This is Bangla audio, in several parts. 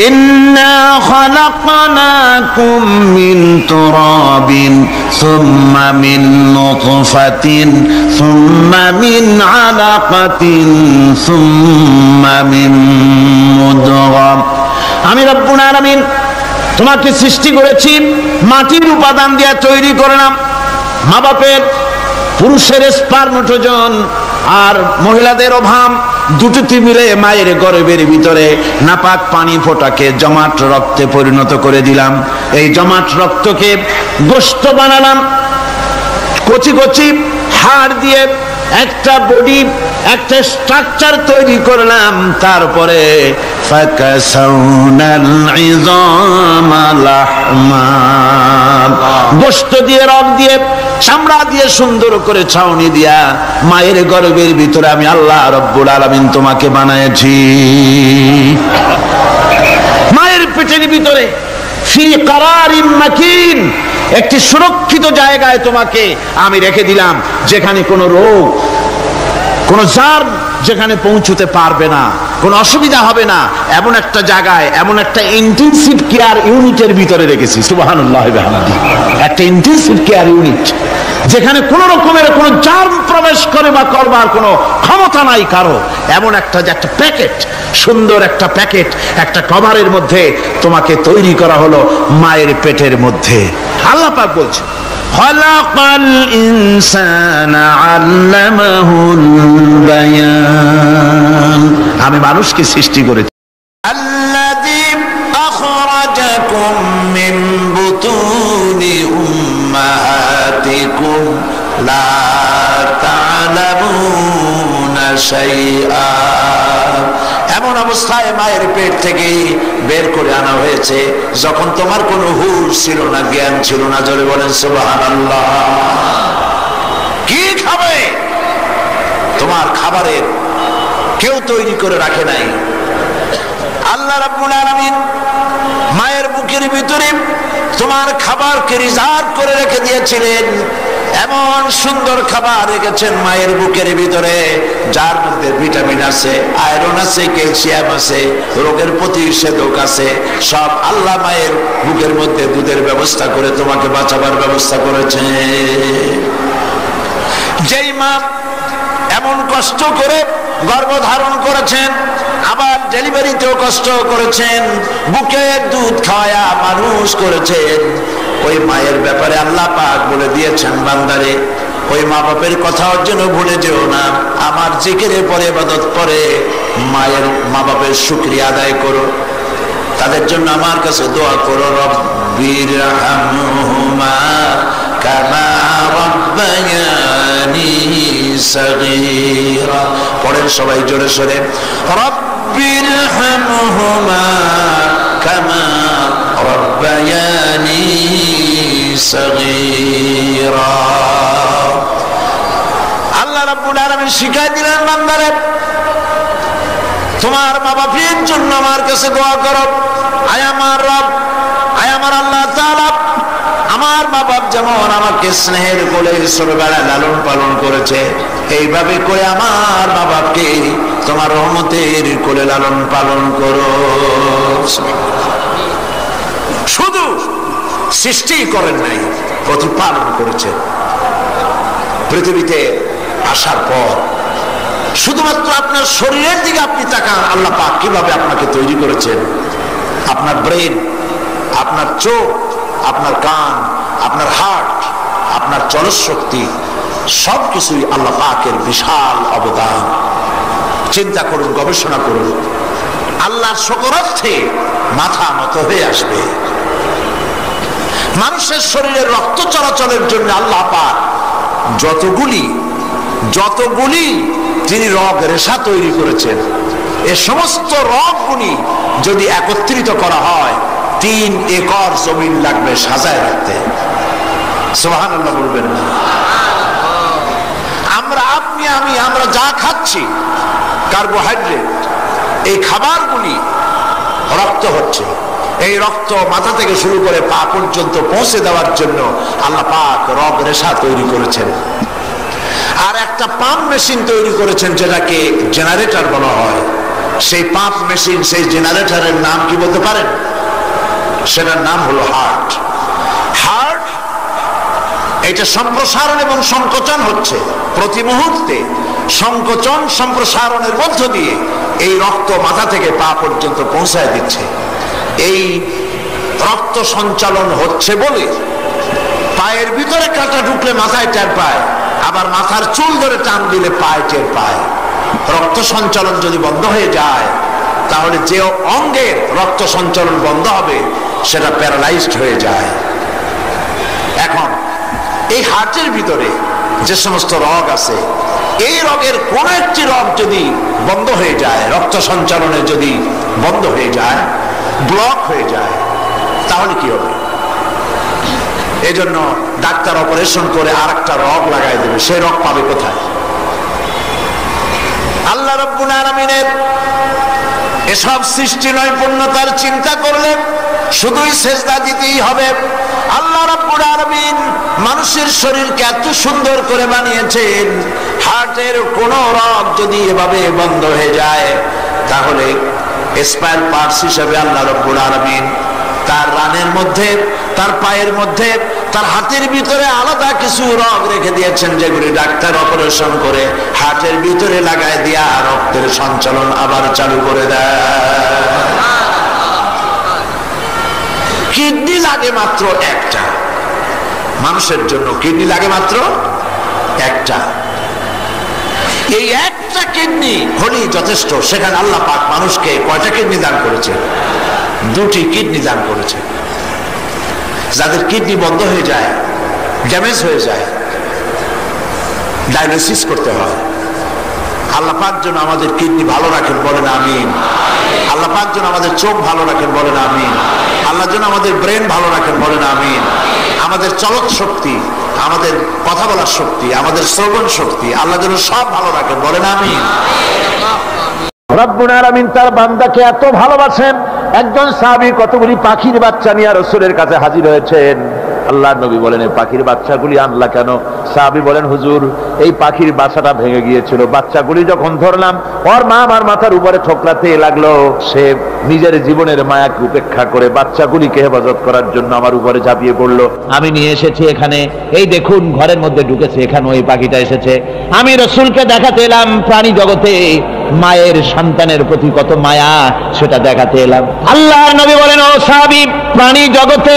ইন্না খালাকনাকুম মিন তুরাবিন সুম্মা মিন নুতফাতিন সুম্মা মিন আলাকাতিন সুম্মা মিন মুদগা। আমি রব্বুল আলামিন তোমাকে সৃষ্টি করেছি, মাটির উপাদান দিয়ে তৈরি করলাম। মা বাপের পুরুষের স্পার্মটোজেন আর মহিলাদের ওভাম দুটোতে মিলে মায়ের গর্ভের ভিতরে নাপাক পানি ফোটাকে জমাট রক্তে পরিণত করে দিলাম। এই জমাট রক্তকে গোশত বানালাম, কচি কচি হাড় দিয়ে একটা বডি, একটা স্ট্রাকচার তৈরি করলাম। তারপরে ফাকাসাউনাল ইযামা লাহমা, গোশত দিয়ে, রগ দিয়ে, চামড়া দিয়ে সুন্দর করে ছাউনি দিয়া মায়ের গর্ভের ভিতরে আমি আল্লাহ রব্বুল আলামিন তোমাকে বানাইছি। মায়ের পেটের ভিতরে ফি কারারিম মাকিন, একটি সুরক্ষিত জায়গায় তোমাকে আমি রেখে দিলাম, যেখানে কোনো রোগ, কোনো জার্ম যেখানে পৌঁছতে পারবে না, কোনো অসুবিধা হবে না, এমন একটা জায়গায়, এমন একটা ইন্টেনসিভ কেয়ার ইউনিটের ভিতরে রেখেছি। সুবহানাল্লাহ ওয়া বিহামদিহি। একটা ইন্টেনসিভ কেয়ার ইউনিট যেখানে কোনো রকমের কোনো জার্ম প্রবেশ করে বা করবার কোনো ক্ষমতা নাই কারো, এমন একটা যে একটা প্যাকেট, সুন্দর একটা প্যাকেট, একটা কভারের মধ্যে তোমাকে তৈরি করা হলো মায়ের পেটের মধ্যে। আল্লাহ পাক বলছেন খালাকাল ইনসানা আল্লামাহুল বায়ান, আমি মানুষকে সৃষ্টি করেছি। আল্লাযী আখরাজাকুম মিন বুতুনি উম্মাহাতিকুম লা তা'লামুনা শাইআ, এমন অবস্থায় মায়ের পেট থেকে বের করে আনা হয়েছে যখন তোমার কোনো হুঁশ ছিল না, জ্ঞান ছিল না। জোরে বলেন সুবহানাল্লাহ। কি খাবে? তোমার খাবারের কেউ তৈরি করে রাখে নাই। আল্লাহ রাব্বুল আলামিন মায়ের বুকের ভিতরে তোমার খাবারকে রিজার্ভ করে রেখে দিয়েছিলেন। এমন সুন্দর খাবার রেখেছেন মায়ের বুকের ভিতরে, যার মধ্যে ভিটামিন আছে, আয়রন আছে, ক্যালসিয়াম আছে, রোগের প্রতিষেধক আছে। সব আল্লাহ মায়ের বুকের মধ্যে দুধের ব্যবস্থা করে তোমাকে বাঁচাবার ব্যবস্থা করেছে। যেই মা এমন কষ্ট করে গর্ভধারণ করেছেন, আবার ডেলিভারিতেও কষ্ট করেছেন, বুকের দুধ খাওয়া মানুষ করেছেন, ওই মায়ের ব্যাপারে আল্লাহ পাক বলে দিয়েছেন, বান্দারে ওই মা বাপের কথাও যেন ভুলে যেও না। আমার জিকিরের পরে, ইবাদত পরে মায়ের, মা বাপের শুকরিয়া আদায় করো, তাদের জন্য আমার কাছে দোয়া করো। রব্বিরহামহুমা কামা রাব্বায়ানি সাগীরা। পড়েন সবাই জোরে সোরে, রব্বিরহামহুমা কামা রাব্বায়ানি সাগীরা। আল্লাহ রাব্বুল আলামিন শিখাই দিলেন, বান্দারে তোমার মা বাপের জন্য আমার কাছে দোয়া করো। আয় আমার রব, আয় আমার আল্লাহ তাআলা, আমার মা বাপ যেমন আমাকে স্নেহের কোলে ছোটবেলায় লালন পালন করেছে, এইভাবে করে আমার মা বাপকে তোমার রহমতের কোলে লালন পালন করো। শুধু সৃষ্টি করেন নাই, প্রতিপালন করেছেন। পৃথিবীতে আসার পর শুধুমাত্র আপনার শরীরের দিকে আপনি তাকান, আল্লাহ পাক কিভাবে আপনাকে তৈরি করেছেন। আপনার ব্রেন, আপনার চোখ, আপনার কান, আপনার হার্ট, আপনার চলশক্তি, সবকিছুই আল্লাহ পাকের বিশাল অবদান। চিন্তা করুন, গবেষণা করুন, আল্লাহর শকরার্থে মাথা নত হয়ে আসবে। মানুষের শরীরে রক্ত চলাচলের জন্য আল্লাহ পাক যতগুলি তিনি রগ রেশা তৈরি করেছেন, এ সমস্ত রগগুলি যদি একত্রিত করা হয় 3 একর জমিন লাগবে সাজায় রাখতে। সুবহানাল্লাহ বলবেন না? আমরা যা খাচ্ছি কার্বোহাইড্রেট, এই খাবারগুলি রক্ত হচ্ছে। এই রক্ত মাথা থেকে শুরু করে পা পর্যন্ত পৌঁছে দেওয়ার জন্য আল্লাহ পাক রগ রেশা তৈরি করেছেন। আর একটা পাম্প মেশিন তৈরি করেছেন, যেটাকে জেনারেটর বলা হয়। সেই পাম্প মেশিন, সেই জেনারেটরের নাম কি বলতে পারেন? সেটার নাম হলো হার্ট। হার্ট এটা সম্প্রসারণ এবং সংকোচন হচ্ছে প্রতি মুহূর্তে, সংকোচন সম্প্রসারণের মধ্য দিয়ে এই রক্ত মাথা থেকে পা পর্যন্ত পৌঁছায় দিচ্ছে। এই রক্ত সঞ্চালন হচ্ছে বলে পায়ের ভিতরে কাঁটা ঢুকলে মাথায় টের পায়, আবার মাথার চুল ধরে টান দিলে পায়ে টের পায়। রক্ত সঞ্চালন যদি বন্ধ হয়ে যায় তাহলে যে অঙ্গের রক্ত সঞ্চালন বন্ধ হবে সেটা প্যারালাইজড হয়ে যায়। এখন এই হার্টের ভিতরে যে সমস্ত রগ আছে, এই রগের কোন একটি রগ যদি বন্ধ হয়ে যায়, রক্ত সঞ্চালনে যদি বন্ধ হয়ে যায়, ব্লক হয়ে যায়, তাহলে কি হবে? এজন্য ডাক্তার অপারেশন করে আরেকটা রগ লাগাই দেবে, সেই রগ পাবে কোথায়? আল্লাহ রাব্বুল আলামিনের এসব সৃষ্টি নৈপুণ্যতার চিন্তা করলে শুধুই সেজদা দিতেই হবে। আল্লাহ রাব্বুল আলামিন মানুষের শরীরকে এত সুন্দর করে বানিয়েছেন, হার্টের কোন রগ যদি এভাবে বন্ধ হয়ে যায় তাহলে স্পায়ার পার্টস হিসেবে আল্লাহ রাব্বুল আলামিন তার রানের মধ্যে, তার পায়ের মধ্যে, তার হাতের ভিতরে আলাদা কিছু রগ রেখে দিয়েছেন, যেগুলি ডাক্তার অপারেশন করে হার্টের ভিতরে লাগায় দিয়া রক্তের সঞ্চালন আবার চালু করে দেয়। কিডনি লাগে মাত্র একটা, মানুষের জন্য কিডনি লাগে মাত্র একটা। এই একটা কিডনি হলেই যথেষ্ট। সেখানে আল্লাহ পাক মানুষকে কয়টা কিডনি দান করেছে? দুটি কিডনি দান করেছে। যাদের কিডনি বন্ধ হয়ে যায়, ড্যামেজ হয়ে যায়, ডায়ালিসিস করতে হয়। আল্লাহ পাক যেন আমাদের কিডনি ভালো রাখেন, বলেন আমিন। আল্লাহ পাক যেন আমাদের চোখ ভালো রাখেন, বলেন আমিন। আল্লাহ যেন আমাদের ব্রেন ভালো রাখেন, বলেন আমিন। আমাদের চলৎ শক্তি, আমাদের কথা বলার শক্তি, আমাদের শ্রবণ শক্তি আল্লাহ যেন সব ভালো রাখেন, বলেন আমিন। রব্বুল আলামিন তার বান্দাকে এত ভালোবাসেন, একজন সাহাবী কতগুলি পাখির বাচ্চা নিয়ে রাসূলের কাছে হাজির হয়েছেন। আল্লাহর নবী বলেন, এই পাখির বাচ্চাগুলি আনলা কেন? সাহাবী বলেন, হুজুর এই পাখির বাসাটা ভেঙে গিয়েছিল, বাচ্চাগুলি যখন ধরলাম ওর মা আমার মাথার উপরে ঠোকরাতে লাগলো, সে নিজের জীবনের মায়াকে উপেক্ষা করে বাচ্চাগুলিকে হেফাজত করার জন্য আমার উপরে ঝাঁপিয়ে পড়লো। আমি নিয়ে এসেছি এখানে, এই দেখুন ঘরের মধ্যে ঢুকেছে, এখানে ওই পাখিটা এসেছে। আমি রাসূলকে দেখাতে এলাম প্রাণী জগতে মায়ের সন্তানের প্রতি কত মায়া, সেটা দেখাতে এলাম। আল্লাহর নবী বলেন, ও সাহাবী, প্রাণী জগতে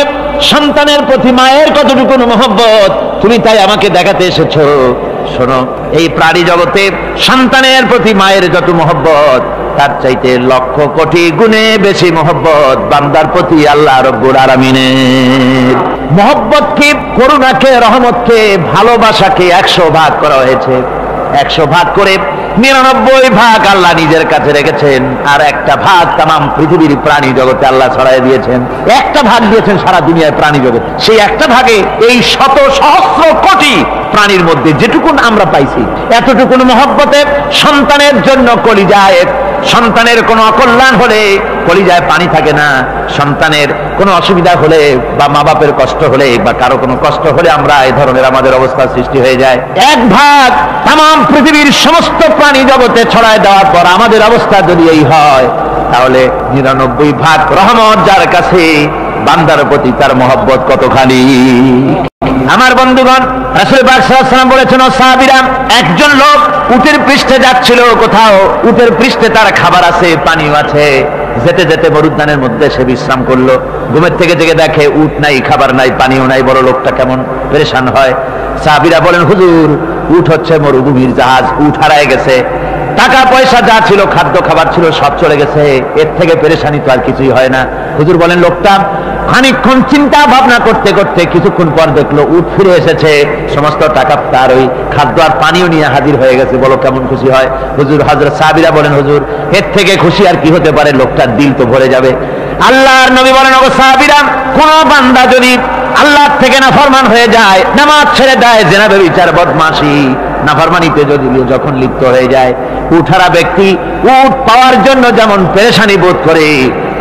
সন্তানের প্রতি মায়ের কতটুকু মহব্বত তুমি তাই আমাকে দেখাতে এসেছো। শোনো, এই প্রাণী জগতে সন্তানের প্রতি মায়ের যত মহব্বত, তার চাইতে লক্ষ কোটি গুণে বেশি মহব্বত বান্দার প্রতি আল্লাহ রাব্বুল আলামিনের। মহব্বতকে, করুণাকে, রহমতকে, ভালোবাসাকে 100 ভাগ করা হয়েছে। 100 ভাগ করে 99 ভাগ আল্লাহ নিজের কাছে রেখেছেন, আর একটা ভাগ তামাম পৃথিবীর প্রাণী জগতে আল্লাহ ছড়াই দিয়েছেন। একটা ভাগ দিয়েছেন সারা দুনিয়ায় প্রাণী জগৎ। সেই একটা ভাগে এই শত সহস্র কোটি প্রাণীর মধ্যে যেটুকুন আমরা পাইছি, এতটুকুন মহব্বতে সন্তানের জন্য কলিজায়, সন্তানের কোনো অকল্যাণ হলে কলিজায় পানি থাকে না, সন্তানের কোনো অসুবিধা হলে বা মা বাপের কষ্ট হলে বা কারো কোনো কষ্ট হলে আমরা এই ধরনের আমাদের অবস্থা সৃষ্টি হয়ে যায়। এক ভাগ তামাম পৃথিবীর সমস্ত প্রাণী জগতে ছড়ায় দেওয়ার পর আমাদের অবস্থা যদি এই হয়, তাহলে 99 ভাগ রহমত যার কাছে, বান্দার প্রতি তার মহব্বত কতখানি। আমার বন্ধুগণ, রাসূল পাক সাল্লাল্লাহু আলাইহি ওয়াসাল্লাম বলেছেন, ও সাহাবীরা, একজন লোক উটের পৃষ্ঠে যাচ্ছিল কোথাও, উটের পৃষ্ঠে তার খাবার আছে, পানিও আছে, যেতে যেতে মরুদ্যানের মধ্যে সে বিশ্রাম করলো। ঘুমের থেকে জেগে দেখে উট নাই, খাবার নাই, পানিও নাই। বড় লোকটা কেমন পেরেশান হয়। সাহাবীরা বলেন, হুজুর, উট হচ্ছে মরুভূমির জাহাজ, উট হারায় গেছে, টাকা পয়সা যা ছিল, খাদ্য খাবার ছিল, সব চলে গেছে, এর থেকে পেরেশানি তো আর কিছুই হয় না। হুজুর বলেন, লোকটা খানিকক্ষণ চিন্তা ভাবনা করতে করতে কিছুক্ষণ পর দেখলো উট ফিরে এসেছে, সমস্ত টাকা তার ওই খাদ্য আর পানিও নিয়ে হাজির হয়ে গেছে। বলো কেমন খুশি হয়? হুজুর, হযরত সাহাবীরা বলেন, হুজুর, এর থেকে খুশি আর কি হতে পারে? লোকটার দিল তো ভরে যাবে। আল্লাহর নবী বলেন, ও সাহাবীরা, কোন বান্দা যদি আল্লাহর থেকে নাফরমান হয়ে যায়, নামাজ ছেড়ে দেয়, জিনা ব্যভিচার বদমাশি নাফরমানিতে যদি যখন লিপ্ত হয়ে যায়, উঠারা ব্যক্তি উট পাওয়ার জন্য যেমন পেরেশানি বোধ করে,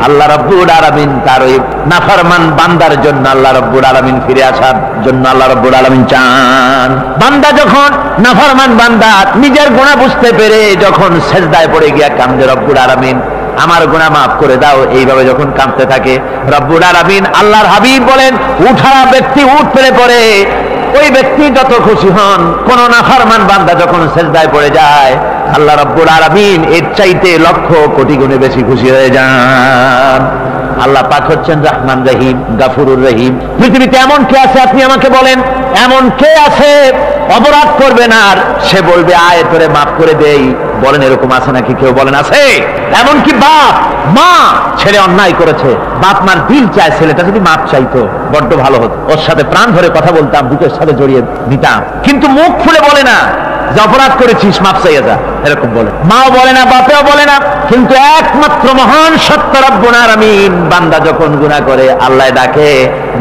আল্লাহ রাব্বুল আলামিন তার ওই নাফরমান বান্দার জন্য আল্লাহ রাব্বুল আলামিন ফিরে আসার জন্য আল্লাহ রাব্বুল আলামিন চান। বান্দা যখন নাফরমান বান্দা নিজের গুনাহ বুঝতে পেরে যখন সেজদায় পড়ে গিয়া কান্দে, রব্বুল আলামিন আমার গুনাহ মাফ করে দাও, এইভাবে যখন কাঁদতে থাকে, রব্বুল আলামিন আল্লাহর হাবিব বলেন উঠা ব্যক্তি উঠ পেরে পড়ে, ওই ব্যক্তি যত খুশি হন। কোন নাফরমান বান্দা যখন সেজদায় পড়ে যায়, আল্লাহ রাব্বুল আলামিন এর চাইতে লক্ষ কোটি গুণে বেশি খুশি হয়ে যান। আল্লাহ পাক হচ্ছেন রহমান রহিম, গাফুরুর রহিম। পৃথিবীতে এমন কে আছে আপনি আমাকে বলেন, এমন কে আছে অপরাধ করবে না আর সে বলবে আয় তোরে মাফ করে দেই? বলেন এরকম আছে নাকি? কেউ বলেন আছে? এমনকি বাপ মা ছেলে অন্যায় করেছে, বাপ মার দিল চায় ছেলেটা যদি মাপ চাইতো বড্ড ভালো হতো, ওর সাথে প্রাণ ধরে কথা বলতাম, বুকের সাথে জড়িয়ে নিতাম, কিন্তু মুখ খুলে বলে না যে অপরাধ করেছিস মাপ চাইয়া যা, এরকম বলে। মাও বলে না, বাপেও বলে না, কিন্তু একমাত্র মহান সত্য রব্বুল আলামিন বান্দা যখন গুনাহ করে আল্লাহ ডাকে,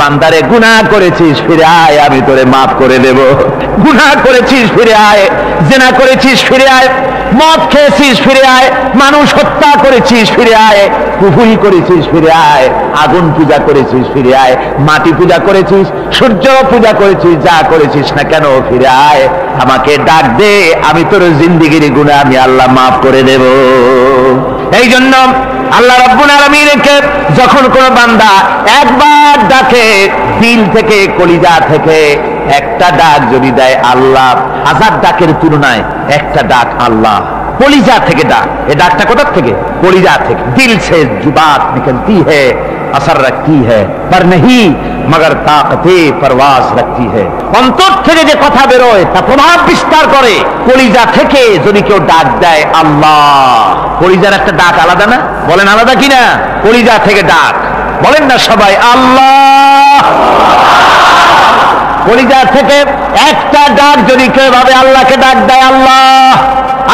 বান্দারে গুনাহ করেছিস ফিরে আয়, আমি তোরে মাফ করে দেব। গুনাহ করেছিস ফিরে আয়, জিনা করেছিস ফিরে আয়, মদ খেয়েছিস ফিরে আয়, মানুষ হত্যা করেছিস ফিরে আয়, কুফরি করেছিস ফিরে আয়, আগুন পূজা করেছিস ফিরে আয়, মাটি পূজা করেছিস, সূর্য পূজা করেছিস, যা করেছিস না কেন ফিরে আয়, আমাকে ডাক দে, আমি তোর জিন্দেগির গুনাহ আমি আল্লাহ মাফ করে দেব। এই জন্য আল্লাহ রাব্বুল আলামিনকে যখন কোন বান্দা একবার ডাকে দিল থেকে কলিজা থেকে, একটা ডাক যদি দেয় আল্লাহ, হাজার ডাকের তুলনায় একটা ডাক আল্লাহ কলিজা থেকে ডাক। এই ডাকটা কোথা থেকে? কলিজা থেকে। দিল से जो बात निकलती है असर रखती है पर नहीं मगर ताकते परवास रखती है। অন্তর থেকে যে কথা বেরোয় তা প্রভাব বিস্তার করে। কলিজা থেকে যদি কেউ ডাক দেয় আল্লাহ, কলিজার একটা ডাক আলাদা না? বলেন আলাদা কিনা? কলিজা থেকে ডাক বলেন না সবাই আল্লাহ। কলিজা থেকে একটা ডাক যদি কেউ ভাবে আল্লাহকে ডাক দেয় আল্লাহ,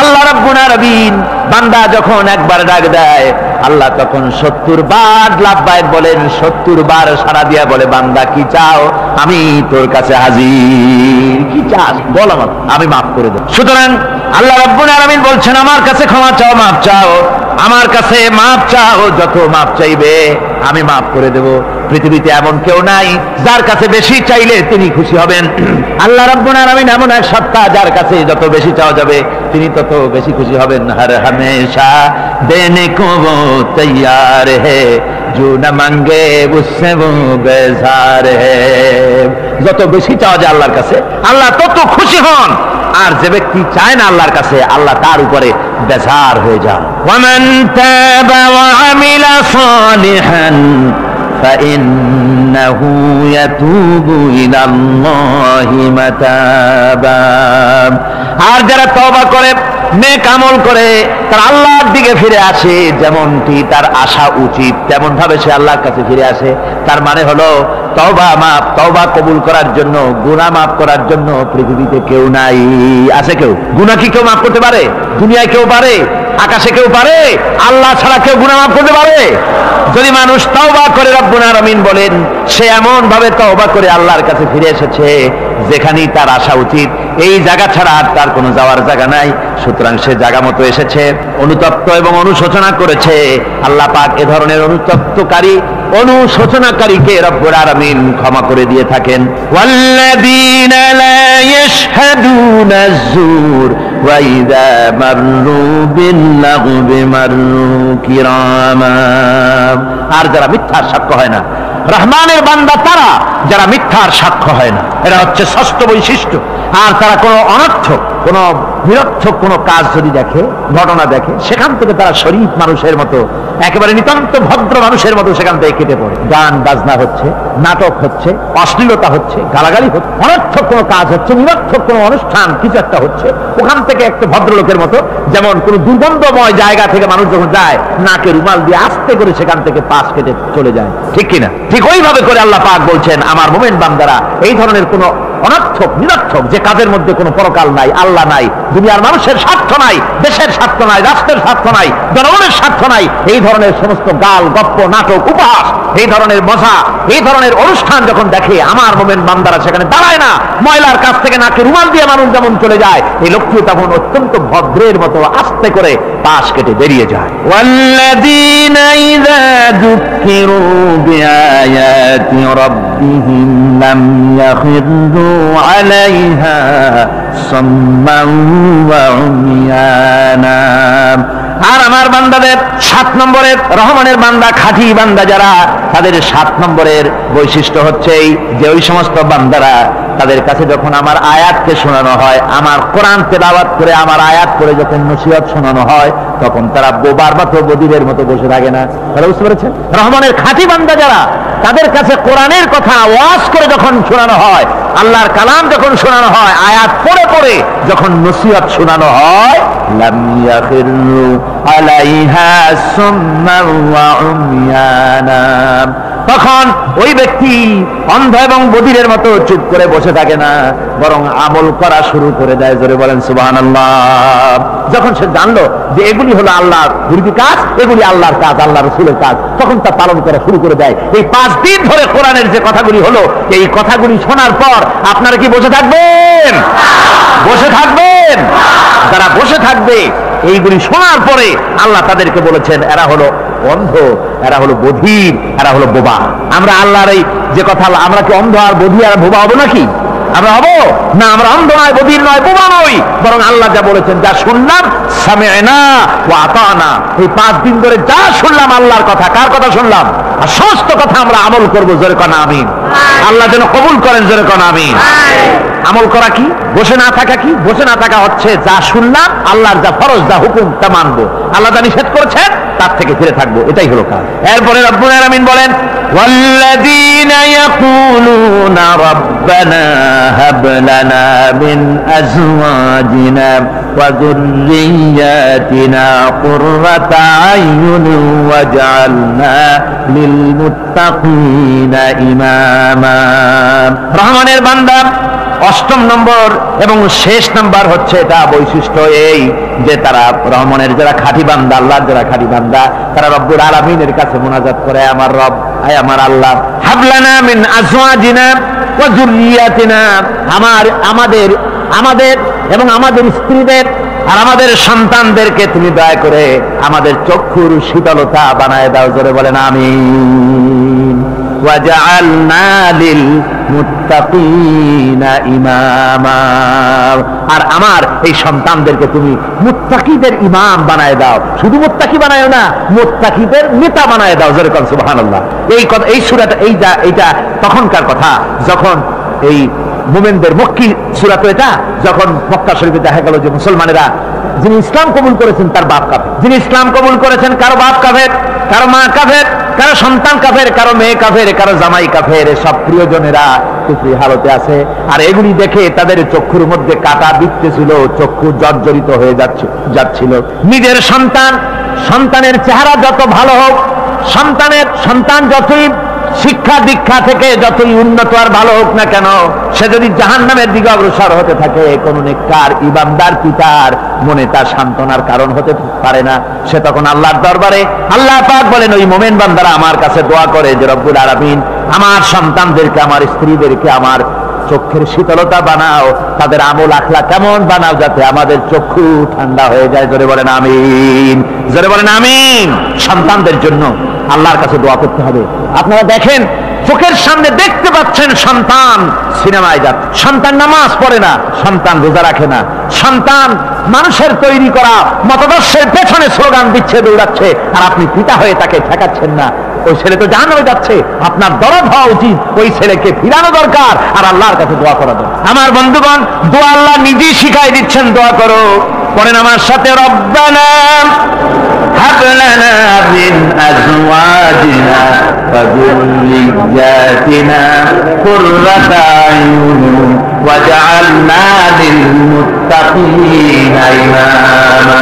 আল্লাহ রাব্বুল আলামিন বান্দা যখন একবার ডাক দেয় আল্লাহ তখন 70 বার লাব্বাইক বলেন, 70 বার সাড়া দিয়া বলে বান্দা কি চাও, আমি তোর কাছে হাজির, কি চাস বল আমাকে, আমি মাফ করে দেব। সুতরাং আল্লাহ রাব্বুল আলামিন বলছেন আমার কাছে ক্ষমা চাও, মাফ চাও, আমার কাছে মাফ চাও, যত মাফ চাইবে আমি মাফ করে দেব। পৃথিবীতে এমন কেউ নাই যার কাছে বেশি চাইলে তিনি খুশি হবেন। আল্লাহ রাব্বুল আলামিন এমন এক সত্তা যার কাছে যত বেশি চাওয়া যাবে তিনি তত বেশি খুশি হবেন। হর হমেশা দেনে কো वो तैयार है जो न मांगे उससे वो बेजार है। যত বেশি চাওয়া যায় আল্লাহর কাছে আল্লাহ তত খুশি হন, আর যে ব্যক্তি চায় না আল্লাহর কাছে আল্লাহ তার উপরে বেজার হয়ে যান। ওয়ামান তাবা ওয়া আমিলা সালিহান فإنه يتوب إلى الله متابا। আর যারা তওবা করে নেক আমল করে তার আল্লাহর দিকে ফিরে আসে, যেমনটি তার আশা উচিত তেমন ভাবে সে আল্লাহর কাছে ফিরে আসে, তার মানে হলো তওবা মাফ, তওবা কবুল করার জন্য, গুনাহ মাফ করার জন্য পৃথিবীতে কেউ নাই। আছে কেউ? গুনাহ কি কেউ মাফ করতে পারে? দুনিয়ায় কেউ পারে? আকাশে কেউ পারে? আল্লাহ ছাড়া কেউ গুনাহ মাফ করতে পারে? যদি মানুষ তওবা করে রব্বুল আলামিন বলেন সে এমন ভাবে তওবা করে আল্লাহর কাছে ফিরে এসেছে যেখানেই তার আসা উচিত, এই জায়গা ছাড়া আর তার কোনো যাওয়ার জায়গা নাই। সুতরাং সে জায়গা মতো এসেছে, অনুতপ্ত এবং অনুশোচনা করেছে। আল্লাহ পাক এ ধরনের অনুতপ্তকারী অনুশোচনাকারীকে রব্বুল আলামিন ক্ষমা করে দিয়ে থাকেন। ওয়াল্লাযীনা লা ইয়াশহাদুনা আয-যুর ওয়া ইযা মাররু বিল-লাগবি মাররু কিরামা। আর যারা মিথ্যার সাক্ষ্য হয় না, রহমানের বান্দা তারা যারা মিথ্যার সাক্ষ্য হয় না, এরা হচ্ছে ষষ্ঠ বৈশিষ্ট্য। আর তারা কোনো অনর্থক, কোনো নিরর্থক কোনো কাজ যদি দেখে, ঘটনা দেখে, সেখান থেকে তারা শরীফ মানুষের মতো, একেবারে নিতান্ত ভদ্র মানুষের মতো সেখান থেকে কেটে পড়ে। গান বাজনা হচ্ছে, নাটক হচ্ছে, অশ্লীলতা হচ্ছে, গালাগালি হচ্ছে, অনর্থক কোনো কাজ হচ্ছে, নিরর্থক কোনো অনুষ্ঠান কিছু একটা হচ্ছে, ওখান থেকে একটা ভদ্রলোকের মতো, যেমন কোনো দুর্গন্ধময় জায়গা থেকে মানুষ যখন যায় নাকে রুমাল দিয়ে আস্তে করে সেখান থেকে পাশ কেটে চলে যায়, ঠিক কিনা? ঠিক ওইভাবে করে আল্লাহ পাক বলছেন আমার মুমিন বান্দারা এই ধরনের কোনো অনর্থক নিরর্থক যে কাজের মধ্যে কোনো পরকাল নাই, আল্লাহ নাই, দুনিয়ার মানুষের স্বার্থ নাই, দেশের স্বার্থ নাই, রাষ্ট্রের স্বার্থ নাই, জনগণের স্বার্থ নাই, এই ধরনের সমস্ত গাল গপ্প নাটক উপহাস, এই ধরনের মজা, এই ধরনের অনুষ্ঠান যখন দেখে আমার মুমিন বান্দারা সেখানে দাঁড়ায় না। ময়লার কাছ থেকে নাকে রুমাল দিয়ে মানুষ যেমন চলে যায়, এই লোকটিও তখন অত্যন্ত ভদ্রের মতো আস্তে করে পাশ কেটে বেরিয়ে যায়। ওয়াল্লাযীনা ইযা ذكروا بآيات ربهم لم يخروا عليها صما وعميانا। আর আমার বান্দাদের 7 নম্বরের রহমানের বান্দা, খাঁটি বান্দা যারা, তাদের 7 নম্বরের বৈশিষ্ট্য হচ্ছে এই যে ওই সমস্ত বান্দারা তাদের কাছে যখন আমার আয়াতকে শোনানো হয়, আমার কোরআন তেলাওয়াত করে আমার আয়াত করে যখন নসিহত শোনানো হয়, তখন তারা বোবার মতো বধিরের মতো বসে থাকে না। তারা বুঝতে পেরেছেন? রহমানের খাঁটি বান্দা যারা, তাদের কাছে কোরআনের কথা ওয়াজ করে যখন শোনানো হয়, আল্লাহর কালাম যখন শোনানো হয়, আয়াত পড়ে পড়ে যখন নসিহত শোনানো হয়, লাম ইয়াখিরু আলাইহা সুম্মান ওয়া উময়ানা, তখন ওই ব্যক্তি অন্ধ এবং বধিরের মতো চুপ করে বসে থাকে না, বরং আমল করা শুরু করে দেয়। জোরে বলেন সুবহানাল্লাহ। যখন সে জানলো যে এগুলি হলো আল্লাহর বিরোধী কাজ, এগুলি আল্লাহর কাজ, আল্লাহ রাসূলের কাজ, তখন তা পালন করা শুরু করে দেয়। এই 5 দিন ধরে কোরআনের যে কথাগুলি হলো, এই কথাগুলি শোনার পর আপনারা কি বসে থাকবেন? বসে থাকবেন? যারা বসে থাকবে এইগুলি শোনার পরে আল্লাহ তাদেরকে বলেছেন এরা হলো অন্ধ, এরা হলো বধির, এরা হলো বোবা। আমরা আল্লাহর এই যে কথা, আমরা কি অন্ধ আর বধির আর বোবা হবো নাকি? আমরা হবো না। আমরা অন্ধ নয়, বধির নয়, বোবা নই, বরং আল্লাহ যা বলেছেন, যা শুনলাম সামি'না ওয়া আতা'না, এই 5 দিন ধরে যা শুনলাম আল্লাহর কথা, কার কথা শুনলাম? আর সমস্ত কথা আমরা আমল করবো। জোরে কোন আমিন। আল্লাহ যেন কবুল করেন। জোরে কোন আমিন। আমল করা কি? বসে না থাকা কি? বসে না থাকা হচ্ছে যা শুনলাম, আল্লাহর যা ফরজ, যা হুকুম, তা মানবো। আল্লাহ যা নিষেধ করেছেন তার থেকে ফিরে থাকবো, এটাই হলো কাজ। এরপরে রব্বুল আলামিন বলেন, ওয়াল্লাযীনা ইয়াকুলুনা রাব্বানা হাব লানা মিন আজওয়াজিনা ওয়া যুররিয়্যাতিনা কুররাতা আয়ুনিন ওয়াজআলনা লিল মুত্তাকিনা ইমামা। রহমানের বান্দা 8ম নম্বর এবং শেষ নাম্বার হচ্ছে এটা বৈশিষ্ট্য এই যে তারা রহমানের যারা খাঁটি বান্দা, আল্লাহর যারা খাঁটি বান্দা, তারা রব্বুল আলামিনের কাছে মুনাজাত করে, আমার রব, আয় আমার আল্লাহ, হাবলানা মিন আজওয়াজিনা ওয়া যুররিয়াতিনা, আমাদের এবং আমাদের স্ত্রীদের আর আমাদের সন্তানদেরকে তুমি দয়া করে আমাদের চক্ষুর শীতলতা বানায় দাও। জোরে বলেন আমিন। ওয়াজআলনা লিল মুত্তাকিনা ইমামা, আর আমার এই সন্তানদেরকে তুমি মুত্তাকিদের ইমাম বানায় দাও। শুধু মুত্তাকি বানায়ও না, মুত্তাকিদের নেতা বানায় দাও। জোরে বলেন সুবহানাল্লাহ। এই কথা, এই সূরাটা, এইটা তখনকার কথা যখন এই মুমিনদের মক্কি সূরা, তো এটা যখন মক্কা শরীফে দেখা গেল যে মুসলমানেরা, যিনি ইসলাম কবুল করেছেন তার বাপ কাফের, যিনি ইসলাম কবুল করেছেন কারো বাপ কাফের, কারো মা কাফের, কারো সন্তান কাফের, কারো মেয়ে কাফের, কারো জামাই কাফের, সব প্রিয়জনেরা কুফরি হালতে আছে। আর এগুলি দেখে তাদের চক্ষুর মধ্যে কাটা বিঁধতেছিল, চক্ষু জর্জরিত হয়ে যাচ্ছিল। নিজের সন্তানের চেহারা যত ভালো হোক, সন্তান যতই শিক্ষা দীক্ষা থেকে যতই উন্নত আর ভালো হোক না কেন, সে যদি জাহান্নামের দিকে অগ্রসর হতে থাকে, কোন নেককার ইমানদার পিতার মনে তার সান্ত্বনার কারণ হতে পারে না। সে তখন আল্লাহর দরবারে, আল্লাহ পাক বলেন ওই মুমিন বান্দারা আমার কাছে দোয়া করে যে রব্বুল আলামিন আমার সন্তানদেরকে, আমার স্ত্রীদেরকে আমার চক্ষের শীতলতা বানাও, তাদের আমল আখলাক কেমন বানাও, যাতে আমাদের চক্ষু ঠান্ডা হয়ে যায়। জোরে বলেন আমিন। জোরে বলেন আমিন। সন্তানদের জন্য আল্লাহর কাছে দোয়া করতে হবে। আপনারা দেখেন, চোখের সামনে দেখতে পাচ্ছেন সন্তান সিনেমায় যাচ্ছে, সন্তান নামাজ পড়ে না, সন্তান রোজা রাখে না, সন্তান মানুষের তৈরি করা মতাদর্শের পেছনে স্লোগান দিচ্ছে, দৌড়াচ্ছে, আর আপনি পিতা হয়ে তাকে ঠেকাচ্ছেন না। ওই ছেলে তো জাহান্নামে যাচ্ছে, আপনার দরদ হওয়া উচিত, ওই ছেলেকে ফিরানো দরকার আর আল্লাহর কাছে দোয়া করা দরকার। আমার বন্ধুগণ, দোয়া আল্লাহ নিজেই শিখাই দিচ্ছেন, দোয়া করো। পড়েন আমার সাথে, রব্বানা হাব লানা মিন আজওয়াজিনা ওয়া যুররিয়্যাতিনা কুররাতা আয়ুনিন ওয়াজআলনা লিল মুত্তাকিনা ইমামা।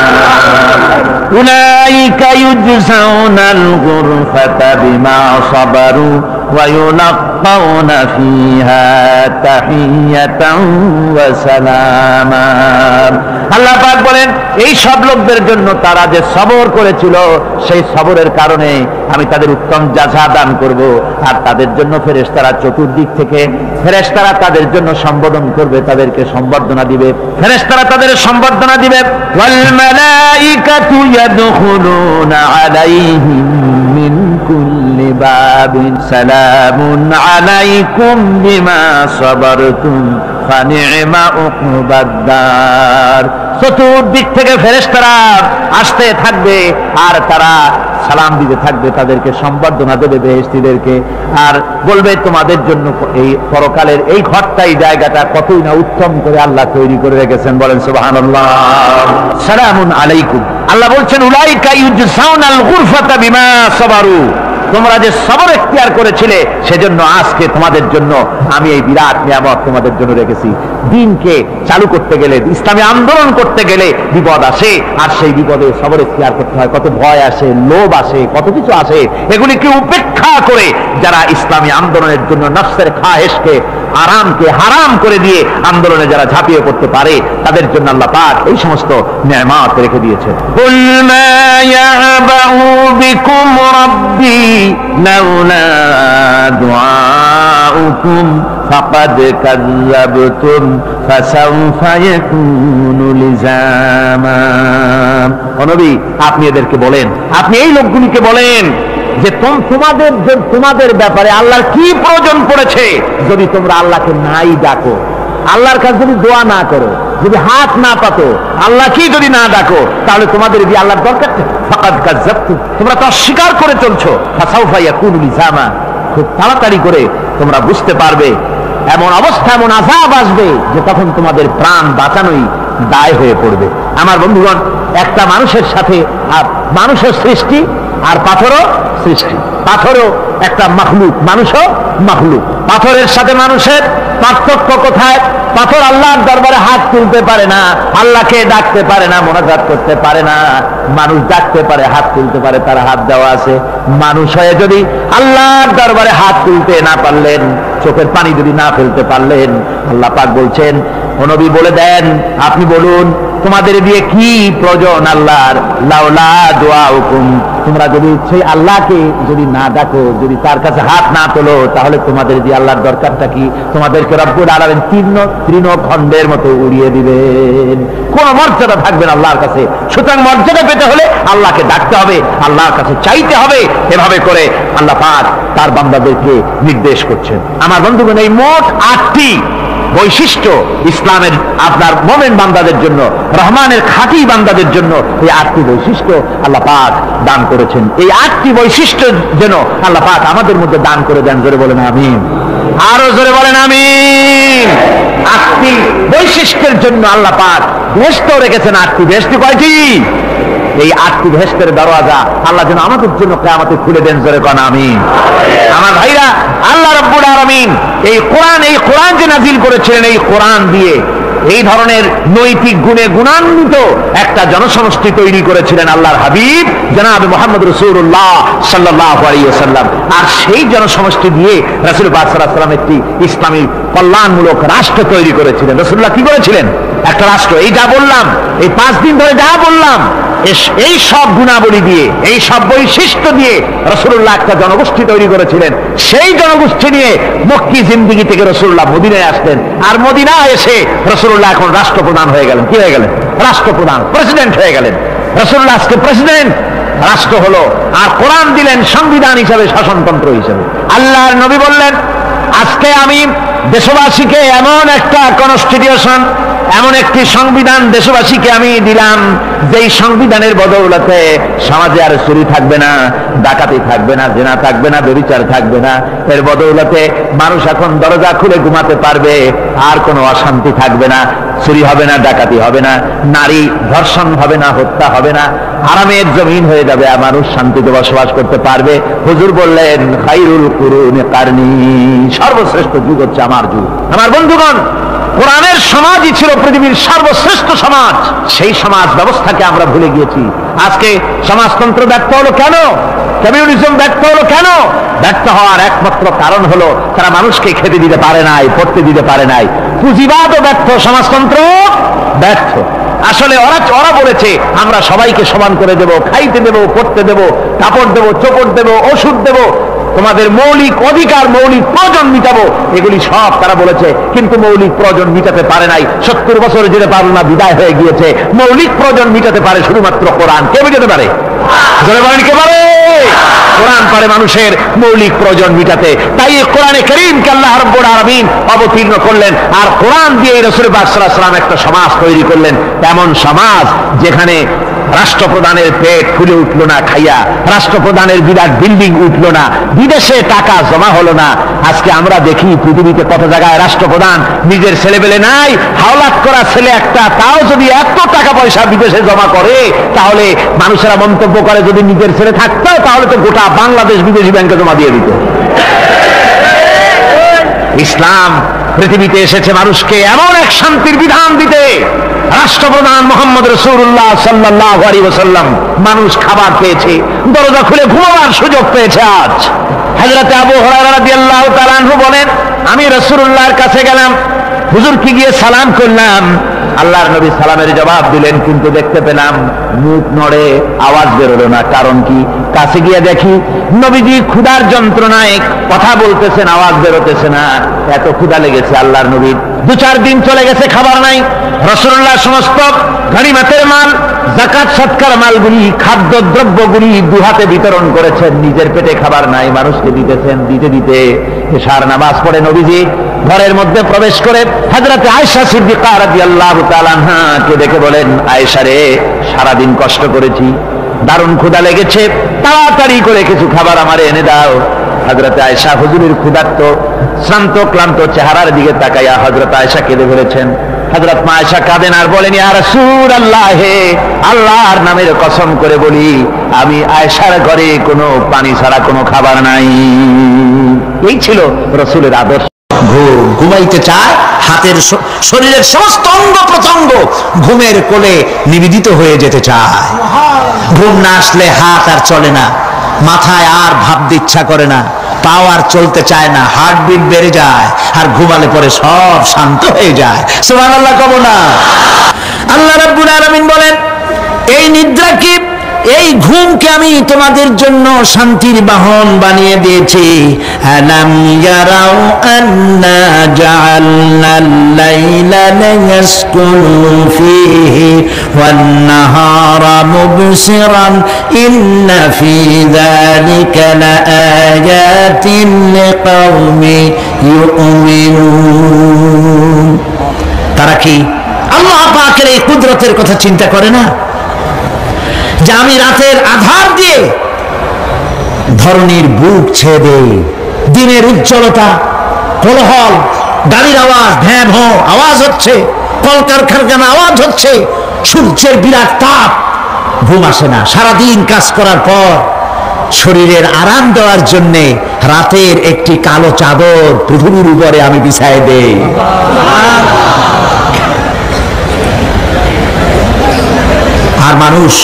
أولئك يجزون الغرفة بما صبروا ويلقون فيها تحية وسلاما। আল্লাহ পাক বলেন এই সব লোকদের জন্য তারা যে সবর করেছিল, সেই সবরের কারণে আমি তাদের উত্তম জাযা দান করব। আর তাদের জন্য ফেরেশতারা চতুর্দিক থেকে, ফেরেশতারা তাদের জন্য সম্বোধন করবে, তাদেরকে সম্বর্ধনা দিবে, ফেরেশতারা তাদের সম্বর্ধনা দিবে। ওয়াল মালাইকাতু ইয়াদখুলুনা আলাইহিম মিন কুল্লি বাবিন সালামুন আলাইকুম বিমা সাবারতুম ফানি'মা উকবাদ-দার। চতুর্দিক থেকে ফেরেশতারা আসতে থাকবে আর তারা সালাম দিতে থাকবে, তাদেরকে সম্বর্ধনা দেবে বেহেশতীদেরকে, আর বলবে তোমাদের জন্য এই পরকালের এই ঘরটাই জায়গাটা কতই না উত্তম করে আল্লাহ তৈরি করে রেখেছেন। বলেন সুবহানাল্লাহ। সালামুন আলাইকুম, আল্লাহ বলছেন উলাইকা ইউজসাউনাল গুরফাতা বিমা সাবারু, তোমরা যে সবর এখতিয়ার করেছিলে সেজন্য আজকে তোমাদের জন্য আমি এই বিরাট নিয়ামত তোমাদের জন্য রেখেছি। দিনকে চালু করতে গেলে, ইসলামী আন্দোলন করতে গেলে বিপদ আসে, আর সেই বিপদে সবর এখতিয়ার করতে হয়। কত ভয় আসে, লোভ আসে, কত কিছু আসে। এগুলিকে উপেক্ষা করে যারা ইসলামী আন্দোলনের জন্য নফসের খাহেশকে, আরামকে হারাম করে দিয়ে আন্দোলনে যারা ঝাঁপিয়ে পড়তে পারে, তাদের জন্য আল্লাহ পাক এই সমস্ত নিয়ামত রেখে দিয়েছেন। কুল মা ইয়াবাউ বিকুম রাব্বি লাউলা দুআউকুম ফাকাদ কাযযাবতুম ফাসাউফা ইয়াকুনু লিজামা। ও নবী, আপনি এদেরকে বলেন, আপনি এই লোকগুলিকে বলেন যে তোমাদের ব্যাপারে আল্লাহর কি প্রয়োজন পড়েছে যদি তোমরা আল্লাহকে নাই ডাকো, আল্লাহর কাছে যদি দোয়া না করো, যদি হাত না পাতো, আল্লাহ কি যদি না ডাকো, তাহলে তোমাদের দিয়ে আল্লাহর দরকার নেই। ফাকাদ কাযযাবতুম, তোমরা তো অস্বীকার করে চলছো। ফাসাউফা ইয়াকুনু লিজামা, খুব তাড়াতাড়ি করে তোমরা বুঝতে পারবে, এমন অবস্থা, এমন আযাব আসবে যে তখন তোমাদের প্রাণ বাঁচানোই দায় হয়ে পড়বে। আমার বন্ধুগণ, একটা মানুষের সাথে মানুষের সৃষ্টি আর পাথরও সৃষ্টি, পাথরও একটা মাখলুক, মানুষও মাখলুক। পাথরের সাথে মানুষের পার্থক্য কোথায়? পাথর আল্লাহর দরবারে হাত তুলতে পারে না, আল্লাহকে ডাকতে পারে না, মোনাজাত করতে পারে না। মানুষ ডাকতে পারে, হাত তুলতে পারে, তার হাত দেওয়া আছে। মানুষ হয়ে যদি আল্লাহর দরবারে হাত তুলতে না পারলেন, চোখের পানি যদি না ফেলতে পারলেন, আল্লাহ পাক বলছেন, ও নবী বলে দেন, আপনি বলুন তোমাদের দিয়ে কি প্রয়োজন আল্লাহর? লাউলা দুআউকুম, তোমরা যদি সেই আল্লাহকে যদি না ডাকো, যদি তার কাছে হাত না তোলো, তাহলে তোমাদের দিয়ে আল্লাহর দরকারটা কি? তোমাদেরকে রব্বুল আলামিন তৃণখণ্ডের মতো উড়িয়ে দিবেন, কোন মর্যাদা থাকবে না আল্লাহর কাছে। সুতরাং মর্যাদা পেতে হলে আল্লাহকে ডাকতে হবে, আল্লাহর কাছে চাইতে হবে। এভাবে করে আল্লাহ পাক তার বান্দাদেরকে নির্দেশ করছেন। আমার বন্ধুগণ, এই মোট 8টি বৈশিষ্ট্য ইসলামের আপনার মুমিন বান্দাদের জন্য, রহমানের খাঁটি বান্দাদের জন্য এই 8টি বৈশিষ্ট্য আল্লাহ পাক দান করেছেন। এই 8টি বৈশিষ্ট্য যেন আল্লাহ পাক আমাদের মধ্যে দান করে দেন। জোরে বলেন আমিন, আরো জোরে বলেন আমিন। 8টি বৈশিষ্ট্যের জন্য আল্লাহ পাক বেহেশত রেখেছেন। 8টি বেহেশত কয়টি? এই 8টি বেহেশতের দরওয়াজা আল্লাহ যেন আমাদের জন্য কিয়ামতে খুলে দেন। জোরে কোন আমিন। আমার ভাইরা, আল্লাহ রাব্বুল আলামিন এই কোরআন যে নাযিল করেছিলেন, এই কোরআন দিয়ে এই ধরনের নৈতিক গুণে গুণান্বিত একটা জনসমষ্টি তৈরি করেছিলেন আল্লাহর হাবিব জনাব মুহাম্মদ রাসূলুল্লাহ সাল্লাল্লাহু আলাইহি ওয়াসাল্লাম। আর সেই জনসমষ্টি দিয়ে রাসূল পাক সাল্লাল্লাহু আলাইহি ওয়াসাল্লাম একটি ইসলামী কল্যাণমূলক রাষ্ট্র তৈরি করেছিলেন। রাসূলুল্লাহ কি করেছিলেন? একটা রাষ্ট্র। এই যা বললাম, এই 5 দিন ধরে যা বললাম, এই সব গুণাবলী দিয়ে, এই সব বৈশিষ্ট্য দিয়ে রাসূলুল্লাহ একটা জনগোষ্ঠী তৈরি করেছিলেন। সেই জনগোষ্ঠী নিয়ে মক্কি জিন্দেগি থেকে রাসূলুল্লাহ মদিনায় আসলেন। আর মদিনায় এসে রাসূলুল্লাহ এখন রাষ্ট্রপ্রধান হয়ে গেলেন। কি হয়ে গেলেন? রাষ্ট্রপ্রধান, প্রেসিডেন্ট হয়ে গেলেন। রাসূলুল্লাহ আজকে প্রেসিডেন্ট, রাষ্ট্র হলো। আর কোরআন দিলেন সংবিধান হিসাবে, শাসনতন্ত্র হিসাবে। আল্লাহর নবী বললেন, আজকে আমি দেশবাসীকে এমন একটা কনস্টিটিউশন, এমন একটি সংবিধান দেশবাসীকে আমি দিলাম, যেই সংবিধানের বদৌলতে সমাজে আর চুরি থাকবে না, ডাকাতি থাকবে না, জেনা থাকবে না, ব্যভিচার থাকবে না। এর বদৌলতে মানুষ এখন দরজা খুলে ঘুমাতে পারবে, আর কোনো অশান্তি থাকবে না, চুরি হবে না, ডাকাতি হবে না, নারী ধর্ষণ হবে না, হত্যা হবে না, আরামের জমিন হয়ে যাবে, আর মানুষ শান্তিতে বসবাস করতে পারবে। হুজুর বললেন, খায়রুল কুরুনি কারনি, সর্বশ্রেষ্ঠ যুগ হচ্ছে আমার যুগ। আমার বন্ধুগণ, কোরআনের সমাজই ছিল পৃথিবীর সর্বশ্রেষ্ঠ সমাজ। সেই সমাজ ব্যবস্থাকে আমরা ভুলে গিয়েছি। আজকে সমাজতন্ত্র ব্যর্থ হলো কেন? কমিউনিজম ব্যর্থ হলো কেন? ব্যর্থ হওয়ার একমাত্র কারণ হলো তারা মানুষকে খেতে দিতে পারে নাই, পড়তে দিতে পারে নাই। পুঁজিবাদও ব্যর্থ, সমাজতন্ত্র ব্যর্থ। আসলে ওরা বলেছে আমরা সবাইকে সমান করে দেব, খাইতে দেব, পড়তে দেব, কাপড় দেব, চোপড় দেব, ওষুধ দেব, তোমাদের মৌলিক অধিকার, মৌলিক প্রয়োজন মিটাবো, এগুলি সব তারা বলেছে। কিন্তু মৌলিক প্রয়োজন মিটাতে পারে নাই। 70 বছর যেতে পারল না, বিদায় হয়ে গিয়েছে। মৌলিক প্রয়োজন মিটাতে পারে শুধুমাত্র কোরআন। কে মিটাতে পারে? কে পারে? কোরআন পারে মানুষের মৌলিক প্রয়োজন মিটাতে। তাই এই কোরআনে কারীমকে আল্লাহ রাব্বুল আলামিন অবতীর্ণ করলেন, আর কোরআন দিয়ে রাসূল পাক সাল্লাল্লাহু আলাইহি ওয়াসাল্লাম একটা সমাজ তৈরি করলেন, এমন সমাজ যেখানে রাষ্ট্রপ্রধানের পেট ফুলে উঠলো না খাইয়া, রাষ্ট্রপ্রধানের বিরাট বিল্ডিং উঠলো না, বিদেশে টাকা জমা হলো না। আজকে আমরা দেখি পৃথিবীতে কত জায়গায় রাষ্ট্রপ্রধান নিজের ছেলেবেলে নাই, হাওলাত করা ছেলে একটা, তাও যদি এত টাকা পয়সা বিদেশে জমা করে, তাহলে মানুষেরা মন্তব্য করে যদি নিজের ছেলে থাকতো তাহলে তো গোটা বাংলাদেশ বিদেশি ব্যাংকে জমা দিয়ে দিত। ইসলাম পৃথিবীতে এসেছে মানুষকে এমন এক শান্তির বিধান দিতে। রাষ্ট্রপ্রধান মুহাম্মদ রাসূলুল্লাহ সাল্লাল্লাহু আলাইহি ওয়াসাল্লাম মানুষ খাবার পেয়েছে, দরজা খুলে ঘুমাবার সুযোগ পেয়েছে। আজ হযরত আবু হুরায়রা রাদিয়াল্লাহু তাআলা আনহু বলেন, আমি রাসূলুল্লাহর কাছে গেলাম, হুজুরকে গিয়ে সালাম করলাম। আল্লাহর নবী সালামের জবাব দিলেন, কিন্তু দেখতে পেলাম মুখ নড়ে, আওয়াজ বেরোলো না। কারণ কি? কাছে গিয়ে দেখি নবীজি ক্ষুধার যন্ত্রণায় কথা বলতেছেন, আওয়াজ বেরোতেছে না। এত ক্ষুধা লেগেছে আল্লাহর নবীর। 2-4 দিন চলে গেছে, খাবার নাই। রাসূলুল্লাহ সমস্ত গনিমতের মাল, যাকাত সদকার মালগুলি, খাদ্য দ্রব্যগুলি দুহাতে বিতরণ করেছেন। নিজের পেটে খাবার নাই, মানুষকে দিতেছেন। দিতে দিতে এশার নামাজ পড়ে নবীজি ঘরের মধ্যে প্রবেশ করে হযরত আয়েশা সিদ্দিকা রাদিয়াল্লাহু তাআলা আনহাকে ডেকে বলেন, আয়েশা রে, সারাদিন কষ্ট করেছি, দারুণ ক্ষুধা লেগেছে, তাড়াতাড়ি করে কিছু খাবার আমারে এনে দাও। হযরত আয়েশা হুজুরের ক্ষুধার্ত শ্রান্ত ক্লান্ত চেহারার দিকে তাকাইয়া হযরত আয়েশা কেঁদে ফেলেছেন। হযরত মা আয়েশা কাঁদেন আর বলেন, ইয়া রাসূলুল্লাহ, হে আল্লাহর নামের কসম করে বলি, আমি আয়েশার ঘরে কোনো পানি ছাড়া কোনো খাবার নাই। এই ছিল রাসূলের আদর্শ। ঘুমাইতে চায়, হাতের শরীরের সমস্ত অঙ্গ প্রত্যঙ্গ ঘুমের কোলে নিবেদিত হয়ে যেতে চায়। ঘুম না আসলে হাত আর চলে না, মাথায় আর ভাবতে ইচ্ছা করে না, পাও আর চলতে চায় না, হার্টবিট বেড়ে যায়, আর ঘুমালে পরে সব শান্ত হয়ে যায়। সুবহানাল্লাহ কব না? আল্লাহ রাব্বুল আলামিন বলেন, এই নিদ্রা কি, এই ঘুমকে আমি তোমাদের জন্য শান্তির বাহন বানিয়ে দিয়েছি। আলাম ইয়ারাউ আন্না জাআলনাল লাইলা লিয়াসকুনু ফীহি ওয়ান নাহারা মুবসিরান ইন্না ফী যালিকা লাআয়াতিন লিকাওমি ইউমিনুন। তারা কি আল্লাহ পাকের এই কুদরতের কথা চিন্তা করে না, যে আমি রাতের আধার দিয়ে ধরনীর বুক ছেয়ে দেই, দিনের উজ্জ্বলতা, কোলাহল, গাড়ির আওয়াজ, ভ্যাঁ ভঁ আওয়াজ হচ্ছে, কলকারখানা আওয়াজ হচ্ছে, সূর্যের বিরাট তাপ, ঘুম আসে না। সারাদিন কাজ করার পর শরীরের আরাম দেওয়ার জন্য রাতের একটি কালো চাদর পৃথিবীর উপরে আমি বিছায় দেই। আর মানুষ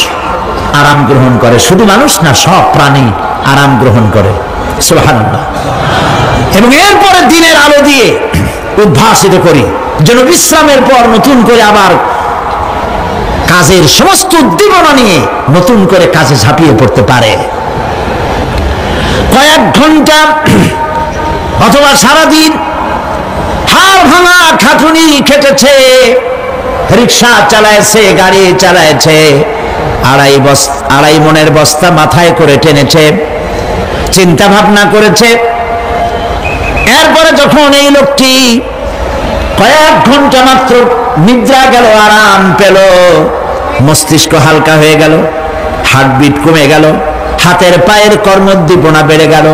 আরাম গ্রহণ করে, শুধু মানুষ না, সব প্রাণী আরাম গ্রহণ করে। সুবহানাল্লাহ। এবং এরপরে দিনের আলো দিয়ে উদ্ভাসিত করি, যেন বিশ্রামের পর নতুন করে আবার কাজের সমস্ত উদ্দীপনা নিয়ে নতুন করে কাজে ঝাঁপিয়ে পড়তে পারে। কয়েক ঘন্টা অথবা সারাদিন হাড় ভাঙা খাটুনি খেটেছে, রিক্সা চালাইছে, গাড়ি চালাইছে, আড়াই মনের বস্তা মাথায় করে টেনেছে, চিন্তা ভাবনা করেছে। এরপরে যখন এই লোকটি কয়েক ঘন্টা মাত্র নিদ্রা গেল, আরাম পেল, মস্তিষ্ক হালকা হয়ে গেল, হার্টবিট কমে গেল, হাতের পায়ের কর্মোদ্দীপনা বেড়ে গেল,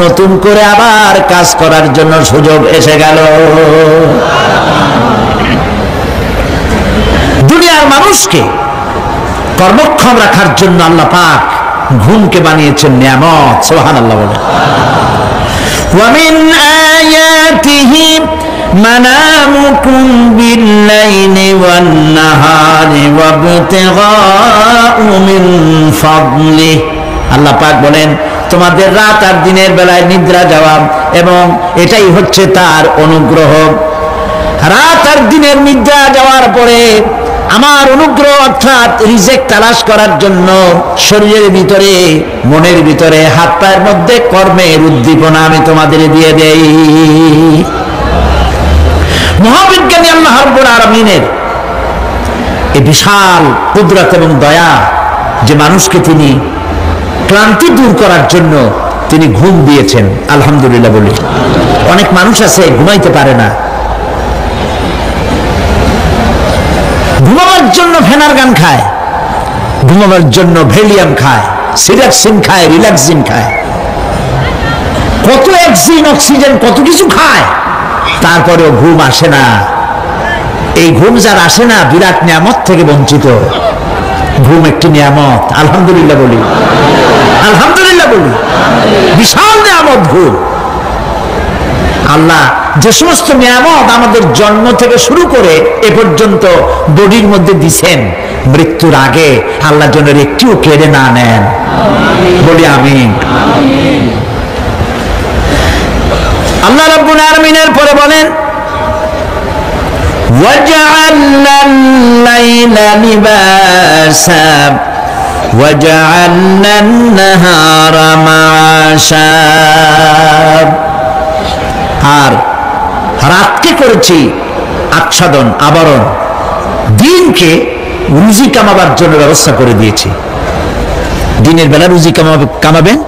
নতুন করে আবার কাজ করার জন্য সুযোগ এসে গেল। দুনিয়ার মানুষকে কর্মক্ষম রাখার জন্য আল্লাহ পাক ঘুমকে বানিয়েছেন নিয়ামত। সুবহানাল্লাহ বলে, ওয়া মিন আয়াতিহি মানামুকুম বিল-লাইলি ওয়ান-নাহারি ওয়াবতিগাউ মিন ফাদলিহি। আল্লাহ পাক বলেন, তোমাদের রাত আর দিনের বেলায় নিদ্রা যাওয়া, এবং এটাই হচ্ছে তার অনুগ্রহ। রাত আর দিনের নিদ্রা যাওয়ার পরে আমার অনুগ্রহ অর্থাৎ রিজিক তালাশ করার জন্য শরীরের ভিতরে, মনের ভিতরে, হাত পায়ের মধ্যে কর্মের উদ্দীপনা আমি তোমাদের দিয়ে দেই। মহাবিজ্ঞানী আল্লাহ রাব্বুল আলামিনের এই বিশাল কুদরত এবং দয়া, যে মানুষকে তিনি ক্লান্তি দূর করার জন্য তিনি ঘুম দিয়েছেন, আলহামদুলিল্লাহ বলি। অনেক মানুষ আছে ঘুমাইতে পারে না, ঘুমাবার জন্য ফেনার গান খায়, ঘুমাবার জন্য ভেলিয়াম খায়, সিরাক্সিন খায়, রিল্যাক্সিন খায়, কত অক্সিজেন অক্সিজেন কত কিছু খায়, তারপরেও ঘুম আসে না। এই ঘুম যার আসে না বিরাট নিয়ামত থেকে বঞ্চিত। ঘুম একটি নিয়ামত, আলহামদুলিল্লাহ বলি, আলহামদুলিল্লাহ বলি। বিশাল নিয়ামত ঘুম। আল্লাহ যে সমস্ত নিয়ামত আমাদের জন্ম থেকে শুরু করে এ পর্যন্ত বডির মধ্যে দিছেন, মৃত্যুর আগে আল্লাহ যেন একটিও কেড়ে না নেন, বলি আমিন। আল্লাহ রাব্বুল আলামিনের পরে বলেন وَجَعَلْنَا اللَّيْلَ لِبَاسًا وَجَعَلْنَا النَّهَارَ مَعَاشًا। আর রাতকে করেছি আচ্ছাদন, আবরণ, দিনকে রুজি কামাবার জন্য ব্যবস্থা করে দিয়েছি। দিনের বেলা রুজি কামাবেন,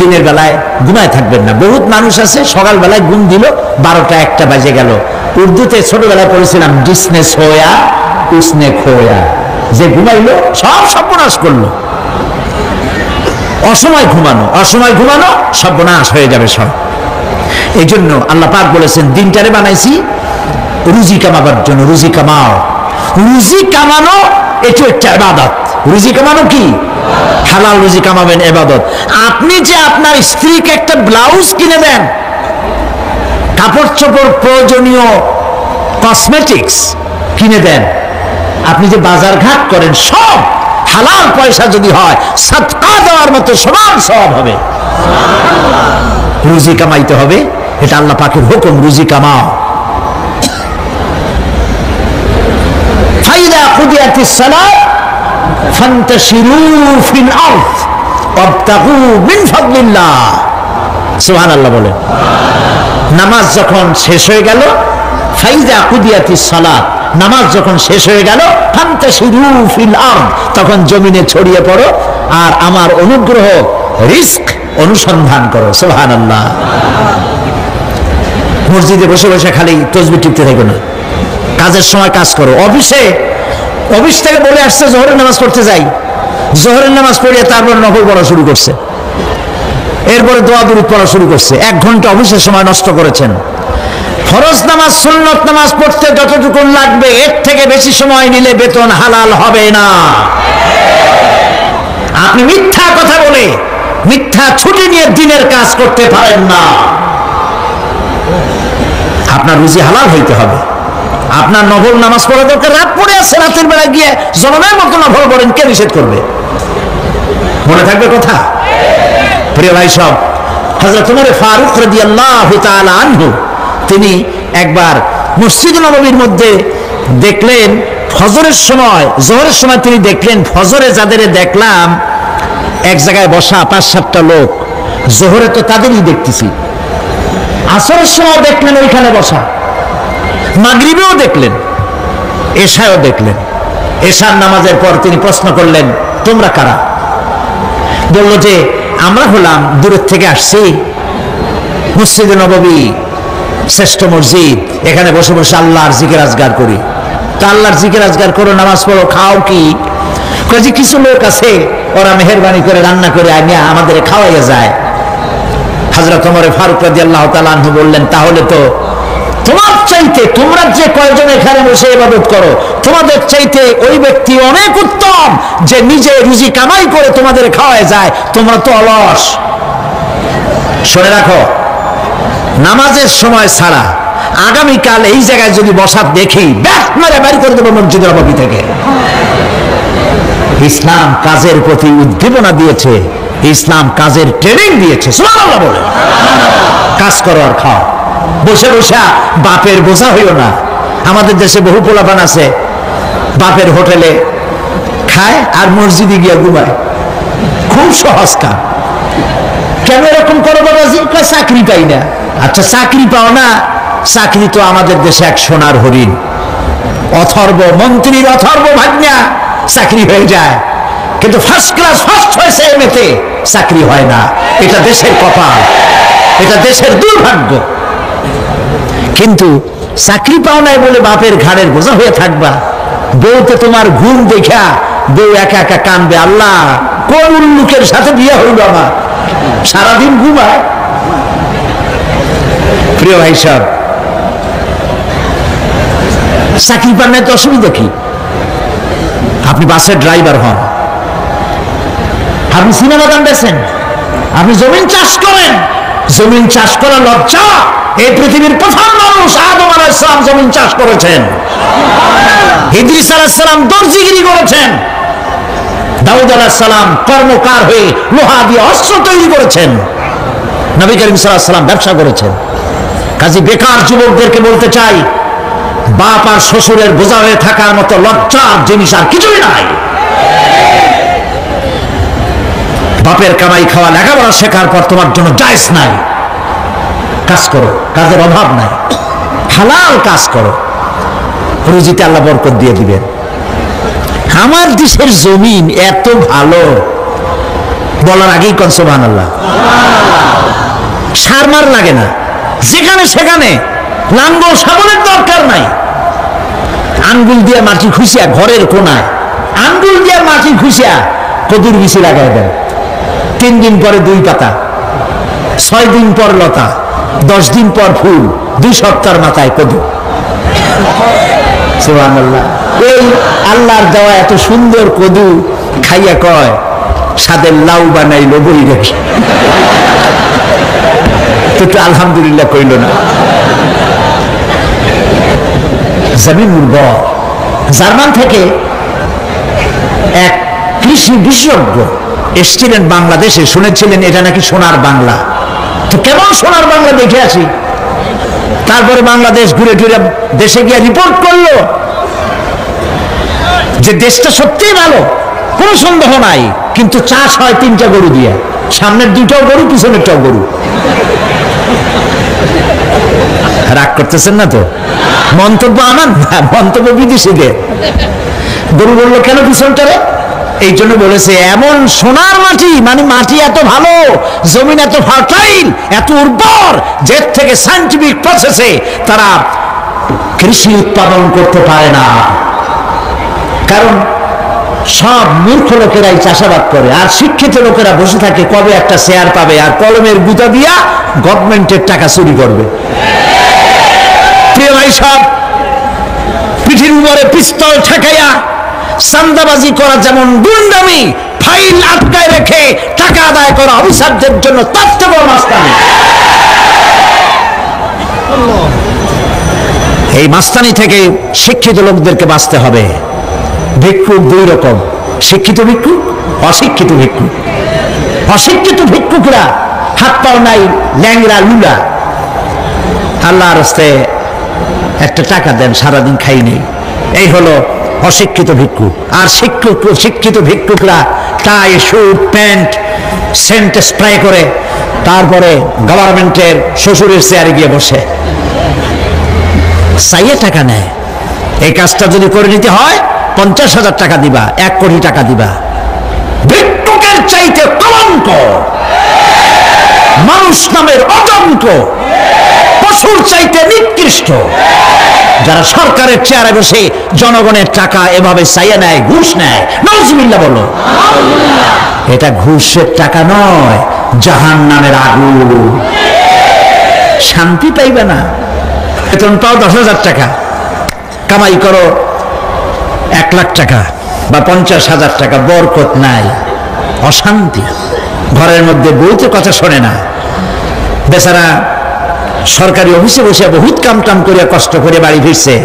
দিনের বেলায় ঘুমায় থাকবেন না। বহুত মানুষ আছে সকাল বেলায় ঘুম দিল 12টা 1টা বাজে গেল। উর্দুতে ছোটবেলায় পড়েছিলাম জিসনে সোয়া উসনে খোয়া, যে ঘুমাইলো সব সর্বনাশ করলো। অসময় ঘুমানো, অসময় ঘুমানো সর্বনাশ হয়ে যাবে সব। এই জন্য আল্লাহ পাক বলেছেন দিনটারে বানাইছি রুজি কামাবার জন্য। রুজি কামাও, রুজি কামানো এটা একটা ইবাদত। রুজি কামানো কি? হালাল রুজি কামাবেন, ইবাদত। আপনি যে আপনার স্ত্রীকে একটা ব্লাউজ কিনে দেন, কাপড় চোপড়, প্রয়োজনীয় কসমেটিক্স কিনে দেন, আপনি যে বাজার ঘাট করেন, সব হালাল পয়সা যদি হয় সাদকা দেওয়ার মতো সমান সওয়াব হবে। রুজি কামাইতে হবে, এটা আল্লাহ পাকের হুকুম, রুজি কামাও। ফাইদা কুদিয়াতিস সালাত ফান্তাশিরু ফিল আরদ ওয়াবতাগু মিন ফাদলিল্লাহ। সুবহানাল্লাহ বলেন। নামাজ যখন শেষ হয়ে গেল, ফাইদা কুদিয়াতিস সালাত, নামাজ যখন শেষ হয়ে গেল, ফান্তাশিরু ফিল আরদ, তখন জমিনে ছড়িয়ে পড়ো আর আমার অনুগ্রহ রিস্ক অনুসন্ধান করো। সুবহানাল্লাহ। মসজিদে বসে বসে খালি তাসবিহ টিপতে থাকো না, কাজের সময় কাজ করো। অফিস থেকে বলে আসছে জোহরের নামাজ পড়তে যাই, জোহরের নামাজ পড়িয়ে তারপর নফল পড়া শুরু করছে, এরপরে দোয়া দুরূদ পড়া শুরু করছে। 1 ঘন্টা অফিসের সময় নষ্ট করেছেন। ফরজ নামাজ, সুন্নত নামাজ পড়তে যতটুকু লাগবে এর থেকে বেশি সময় নিলে বেতন হালাল হবে না। আপনি মিথ্যা কথা বলে, মিথ্যা ছুটি নিয়ে দিনের কাজ করতে পারেন না। আপনার রুজি হালাল হইতে হবে। আপনার নফল নামাজ পড়া দরকার, রাত পড়ে আছে, রাতের বেলা গিয়ে জনমের মতো নফল পড়েন, কে নিষেধ করবে? মনে থাকবে কথা? প্রিয় ভাই সব, হযরত ওমর ফারুক রাদিয়াল্লাহু তাআলা আনহু তিনি একবার মসজিদ নববীর মধ্যে দেখলেন ফজরের সময়, জোহরের সময় তিনি দেখলেন ফজরে যাদের দেখলাম এক জায়গায় বসা 5-7টা লোক, জোহরে তো তাদেরই দেখতেছি, আসরের সময় দেখলেন ওইখানে বসা, মাগরিবেও দেখলেন, এশায়ও দেখলেন। এশার নামাজের পর তিনি প্রশ্ন করলেন, তোমরা কারা? বলল যে আমরা হলাম দূরের থেকে আসছি, মসজিদে নববী শ্রেষ্ঠ মসজিদ, এখানে বসে বসে আল্লাহর জিকির আজগার করি। তা আল্লাহর জিকির আজগার করো, নামাজ পড়ো, খাও কি? কাজে কিছু লোক আছে ওরা মেহেরবানি করে রান্না করে আনিয়া আমাদের খাওয়াইয়া যায়। হযরত ওমর ফারুক রাদিয়াল্লাহু তাআলা আনহু বললেন, তাহলে তো তোমার চাইতে, তোমরা যে কয়জন এখানে বসে ইবাদত করো, তোমাদের চাইতে ওই ব্যক্তি অনেক উত্তম যে নিজে রুজি কামাই করে তোমাদের খাওয়ায় যায়। তোমরা তো অলস। শুনে রাখো, নামাজের সময় ছাড়া আগামীকাল এই জায়গায় যদি বসা দেখি, ব্যাট মেরে বাড়ি করে দেবো মসজিদ নববী থেকে। ইসলাম কাজের প্রতি উদ্দীপনা দিয়েছে, ইসলাম কাজের ট্রেনিং দিয়েছে। সুবহানাল্লাহ বলে। কাজ করো আর খাও, বসে বসে বাপের বোঝা হইও না। আমাদের দেশে বহু পোলাপান আছে বাপের হোটেলে খায় আর মসজিদে গিয়ে ঘুমায়, খুব সহজ কাজ। কেন এরকম করো বাবাজি? চাকরি পাই না। আচ্ছা চাকরি পাও না, চাকরি তো আমাদের দেশে এক সোনার হরিণ। অথর্ব মন্ত্রীর অথর্ব ভাগ্না চাকরি হয়ে যায়, কিন্তু ফার্স্ট ক্লাস ফার্স্ট হয়েছে এমএতে, চাকরি হয় না। এটা দেশের কপাল, এটা দেশের দুর্ভাগ্য। কিন্তু চাকরি পাও নাই বলে বাপের ঘাড়ের বোঝা হয়ে থাকবা। বউতে তোমার ঘুম দেখা বউ একা একা কানবে, আল্লাহ কোন উল্লুকের সাথে বিয়ে হইল আমার, সারাদিন ঘুমায়। প্রিয় ভাই সাহেব, চাকরি পান নাই তো অসুবিধা কি? আপনি বাসের ড্রাইভার হন, আপনি সিনেমা গান বেছেন, আপনি জমিন চাষ করেন। জমিন চাষ করা লজ্জা? এই পৃথিবীর প্রথম মানুষ আদম আলাইহিস সালাম জমিন চাষ করেছেন। ইদ্রিস আলাইহিস সালাম দর্জিগিরি করেছেন। দাউদ আলাইহিস সালাম কর্মকার হয়ে লোহা দিয়ে অস্ত্র তৈরি করেছেন। নবী করিম সাল্লাল্লাহু আলাইহি ওয়াসাল্লাম ব্যবসা করেছেন। কাজী বেকার যুবকদেরকে বলতে চাই, বাপ আর শ্বশুরের বোঝা হয়ে থাকার মতো লজ্জার জিনিস আর কিছুই নাই। বাপের কামাই খাওয়া লেখাপড়া শেখার পর তোমার জন্য জায়েজ নাই। কাজ করো, কাজের অভাব নাই, হালাল কাজ করো, রুজিতে আল্লাহ বরকত দিয়ে দিবেন। আমার দেশের জমিন এত ভালো, বলার আগেই কোন সুবহানাল্লাহ। সার মার লাগে না, যেখানে সেখানে লাঙ্গল শাবলের দরকার নাই। আঙ্গুল দিয়ে মাটি খুঁজিয়া ঘরের কোনায় আঙ্গুল দিয়ে মাটি খুঁজিয়া কদুর বিচি লাগাই দেন। 3 দিন পরে 2 পাতা, 6 দিন পর লতা, 10 দিন পর ফুল, 2 সপ্তাহের মাথায় কদু। সুবহানাল্লাহ। এই আল্লাহর দেওয়া এত সুন্দর কদু খাইয়া কয় সাদের লাউ বানাইলো বই রেখে, তো আলহামদুলিল্লাহ কইল না। জমিন উর্বর। জার্মান থেকে এক কৃষি বিশেষজ্ঞ এসেছিলেন বাংলাদেশে, শুনেছিলেন এটা নাকি সোনার বাংলা। তো কেমন সোনার বাংলা দেখে আসি। তারপরে বাংলাদেশ ঘুরে ঘুরে দেশে গিয়ে রিপোর্ট করলো যে দেশটা সত্যিই ভালো, কোনো সন্দেহ নাই, কিন্তু চাষ হয় 3টা গরু দিয়ে, সামনের 2টাও গরু, পিছনেরটাও গরু। রাগ করতেছেন না তো? মন্তব্য আমার না, মন্তব্য বিদেশিদের। গরু বললো কেন পিছনটারে? এই জন্য বলেছে এমন সোনার মাটি, মানে মাটি এত ভালো, জমিন এত ফার্টাইল, এত উর্বর, যে থেকে সায়েন্টিফিক প্রসেসে তারা কৃষি উৎপাদন করতে পারে না। কারণ সব মূর্খ লোকেরাই চাষাবাদ করে, আর শিক্ষিত লোকেরা বসে থাকে কবে একটা শেয়ার পাবে, আর কলমের গুঁতা দিয়া গভর্নমেন্টের টাকা চুরি করবে। প্রিয় ভাই সব, পিঠির উপরে পিস্তল ঠেকাইয়া চান্দাবাজি করা যেমন গুন্ডামি, ফাইল আটকায় রেখে টাকা আদায় করা অফিসারদের জন্য তার চেয়ে বড় মাস্তানি। এই মাস্তানি থেকে শিক্ষিত লোকদেরকে বাঁচতে হবে। ভিক্ষুক 2 রকম, শিক্ষিত ভিক্ষুক, অশিক্ষিত ভিক্ষুক। অশিক্ষিত ভিক্ষুকরা হাত পাও নাই, ল্যাংরা লুলা, আল্লাহর রাস্তে একটা টাকা দেন, সারাদিন খাই নেই, এই হলো অশিক্ষিত ভিক্ষুক। আর শিক্ষিত ভিক্ষুকরা টাই, স্যুট, প্যান্ট, সেন্ট স্প্রে করে তারপরে গভর্নমেন্টের শ্বশুরের চেয়ারে গিয়ে বসে চাইয়ে টাকা নেয়। এই কাজটা যদি করে নিতে হয় 50,000 টাকা দিবা, 1 কোটি টাকা দিবা। ভিক্ষুকের চাইতে কলঙ্ক, মানুষ নামের অজন্ত্র, পশুর চাইতে নিকৃষ্ট যারা সরকারের চেয়ারে বসে জনগণের টাকা এভাবে চাইয়ে নেয়, ঘুষ নেয়। নাউজুবিল্লাহ বলো। এটা ঘুষের টাকা নয়, জাহান্নামের আগুন। শান্তি পাইবে না। বেতন পাও 10,000 টাকা, কামাই করো 1 লাখ টাকা বা 50,000 টাকা, বরকত নাই, অশান্তি। ঘরের মধ্যে বউতে কথা শোনে না, বেচারা সরকারি অফিসে বসে বহুত কাম টাম করে কষ্ট করে বাড়ি ফিরছে,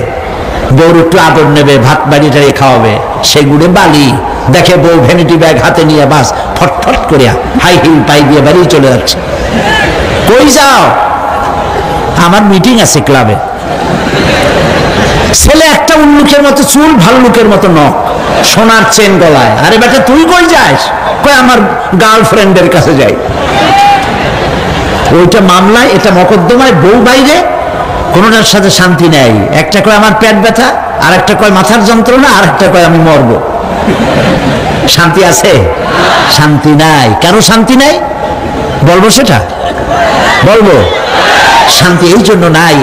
বউর একটু আদর নেবে, ভাত বাড়ি টাড়ি খাওয়াবে, সেগুলো বালি দেখে বউ ভ্যানিটি ব্যাগ হাতে নিয়ে বাস ফটফট করিয়া হাই হিল পাই দিয়ে বাড়ি চলে যাচ্ছে। কই যাও? আমার মিটিং আছে ক্লাবে। ছেলে একটা উল্লুকের মতো চুল, ভাল্লুকের মতো নখ, সোনার চেন গলায়। আরে বেটা তুই কই যাস? কই আমার গার্লফ্রেন্ডের কাছে যাই। ওইটা মামলায়, এটা মকদ্দমায়, বউ বাইরে, কোনোটার সাথে শান্তি নেই। একটা কয় আমার পেট ব্যথা, আর একটা কয় মাথার যন্ত্রণা, আর একটা কয় আমি মরবো। শান্তি আছে? শান্তি নাই। কেন শান্তি নাই বলবো? সেটা বলবো। শান্তি এই জন্য নাই,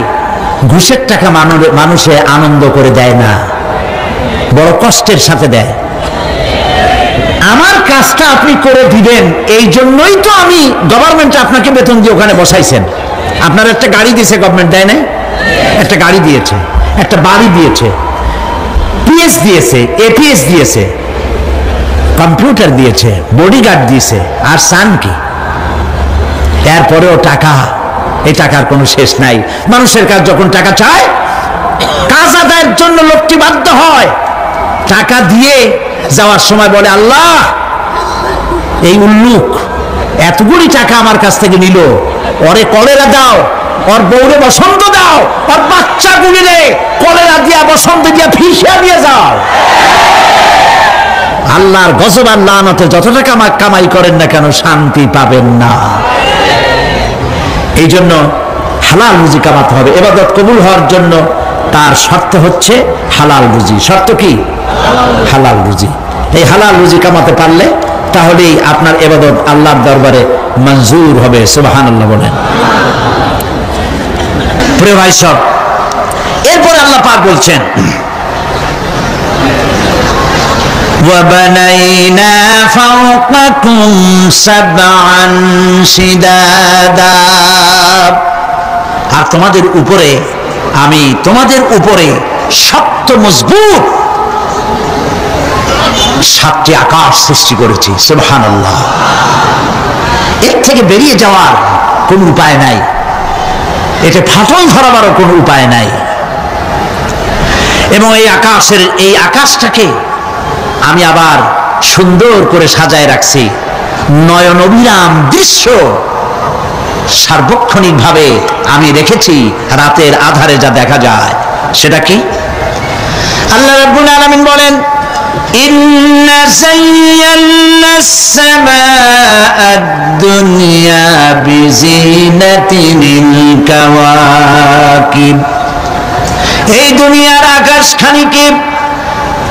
ঘুষের টাকা মানুষে আনন্দ করে দেয় না, বড় কষ্টের সাথে দেয়। আমার কাজটা আপনি করে দিবেন, এই জন্যই তো আমি গভর্নমেন্ট আপনাকে বেতন দিয়ে ওখানে বসাইছেন। আপনার একটা গাড়ি দিয়েছে গভর্নমেন্ট, দেয় না? একটা গাড়ি দিয়েছে, একটা বাড়ি দিয়েছে, পিএস দিয়েছে, এপিএস দিয়েছে, কম্পিউটার দিয়েছে, বডিগার্ড দিয়েছে, আর সান কি? এরপরেও টাকা, এই টাকার কোনো শেষ নাই। মানুষের কাছে যখন টাকা চায়, কাজ আদায়ের জন্য লোকটি বাধ্য হয়, টাকা দিয়ে যাওয়ার সময় বলে, আল্লাহ এই উল্লুক এতগুলি টাকা আমার কাছ থেকে নিল, ওরে কলেরা দাও, ওর বউরে বসন্ত দাও, ওর বাচ্চাগুলিরে কলেরা দিয়া বসন্ত দিয়া ফিসিয়া দিয়ে যাও। আল্লাহর গজব আর লানতে যত টাকা কামাই করেন না কেন, শান্তি পাবেন না। এই জন্য হালাল রুজি কামাতে হবে। ইবাদত কবুল হওয়ার জন্য তার শর্ত হচ্ছে হালাল রুজি। শর্ত কি? হালাল রুজি। এই হালাল রুজি কামাতে পারলে তাহলেই আপনার ইবাদত আল্লাহর দরবারে মঞ্জুর হবে। সুবহানাল্লাহ বলেন। প্রিয় ভাই সব, এরপরে আল্লাহ পাক বলছেন, وَبَنَيْنَا فَوْقَكُمْ سَبْعًا شِدَادًا, আর তোমাদের উপরে আমি তোমাদের উপরে শক্ত মজবুত 7টি আকাশ সৃষ্টি করেছি। সুবহানাল্লাহ। এর থেকে বেরিয়ে যাওয়ার কোন উপায় নাই, এটা ফাটল ধরাবারও কোনো উপায় নাই। এবং এই আকাশটাকে আমি আবার সুন্দর করে সাজায় রাখছি। নয়ন অবিরাম দৃশ্য সার্বক্ষণিক ভাবে আমি রেখেছি, রাতের আধারে যা দেখা যায়। সেটা কি? আল্লাহ রাব্বুল আলামিন বলেন, ইন্না যায়্যানাস সামাআদ দুনিয়া বিজিনাতিল কাওয়াকিব, এই দুনিয়ার আকাশখানিকে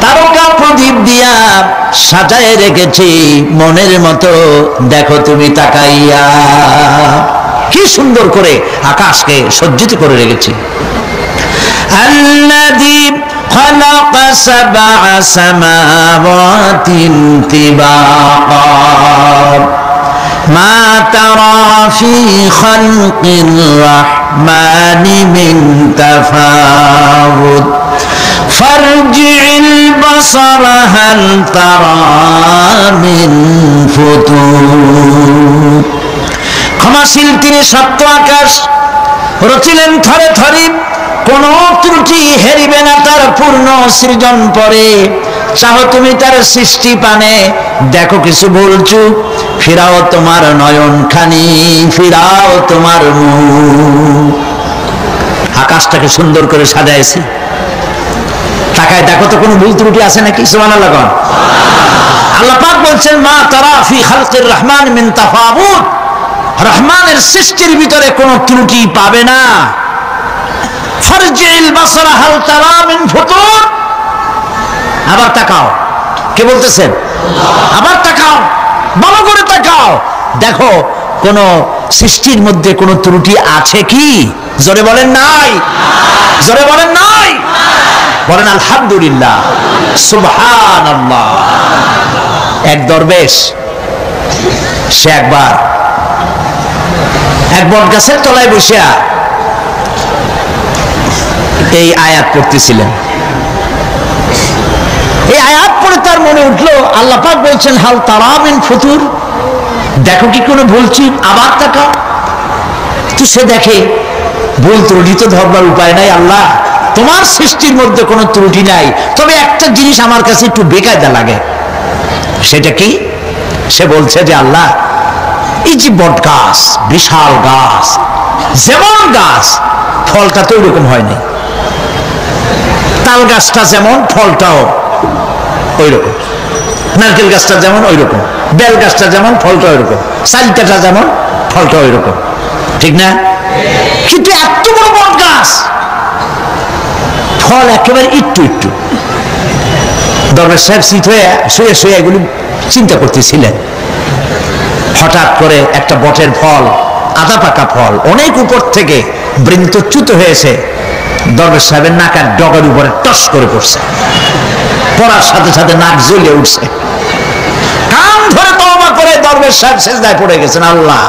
তারকা প্রদীপ দিয়া সাজায় রেখেছি মনের মতো। দেখো তুমি তাকাইয়া, কি সুন্দর করে আকাশকে সজ্জিত করে রেখেছি। আল্লাযী খালাকা সাবআ সামাওয়াতিন তিবাকা মা তারা ফি খালকির রাহমানি মিন তাফাউত ফারজি'ল বাসারা হাল তারা মিন ফুতুর। ক্ষমাশীল তিনি, সপ্ত আকাশ রচিলেন থরে থরে, কোন ত্রুটি হেরিবে না তার পূর্ণ সৃজন পরে। চাহ তুমি তার সৃষ্টি পানে, দেখো কিছু বলছু, ফিরাও তোমার নয়ন খানি, ফিরাও তোমার মুখ। আকাশটাকে সুন্দর করে সাজাইছি, তাকায় দেখো তো কোনো ভুল ত্রুটি আছে নাকি? সুবহানাল্লাহ। আল্লাহ পাক বলছেন, মা তারা ফি খালকির রহমান মিন তাফাউত, রহমানের সৃষ্টির ভিতরে কোনো ত্রুটি পাবে না। ফারজিল বাসারা হাল তারা মিন ফুতুর, আবার তাকাও। কে বলতেছেন? আবার তাকাও, ভালো করে তাকাও, দেখো কোন সৃষ্টির মধ্যে কোনো ত্রুটি আছে কি? জোরে বলেন নাই, জোরে বলেন নাই, বলেন আলহামদুলিল্লাহ, সুবহানাল্লাহ। এক দরবেশ, সে একবার এক বট গাছের তলায় বসিয়া এই আয়াত পড়তেছিলেন। এই আয়াত পড়ে তার মনে উঠলো, আল্লাহ পাক বলছেন হাল তারা মিন ফুতুর, দেখো কি কোনো ভুলছি? আবার তাকাও। তো সে দেখে ভুল ত্রুটি তো ধরবার উপায় নাই। আল্লাহ তোমার সৃষ্টির মধ্যে কোনো ত্রুটি নাই, তবে একটা জিনিস আমার কাছে একটু বেকায়দা লাগে। সেটা কি? সে বলছে যে আল্লাহ, এই যে বট গাছ, বিশাল গাছ, যেমন গাছ, ফলটা তো ওইরকম হয়নি। তাল গাছটা যেমন, ফলটাও ওই রকম। নারকেল গাছটা যেমন ওই রকম, বেল গাছটা যেমন, ফলটা ওই রকম, চালটাটা যেমন, ফলটা ওই রকম, ঠিক না? কিন্তু এত বড় বট গাছ, ফল একেবারে একটু একটু। দরবেশ সাহেব চিত হয়ে শুয়ে শুয়ে এগুলি চিন্তা করতেছিলেন। হঠাৎ করে একটা বটের ফল, আধা পাকা ফল, অনেক উপর থেকে বৃন্তচ্যুত হয়েছে, দরবেশ সাহেবের নাকের ডগার উপরে টস করে পড়ছে। পড়ার সাথে সাথে নাক জ্বলে উঠছে। কান ধরে তওবা করে দরবেশ সাহেব সিজদায় পড়ে গেছেন। আল্লাহ,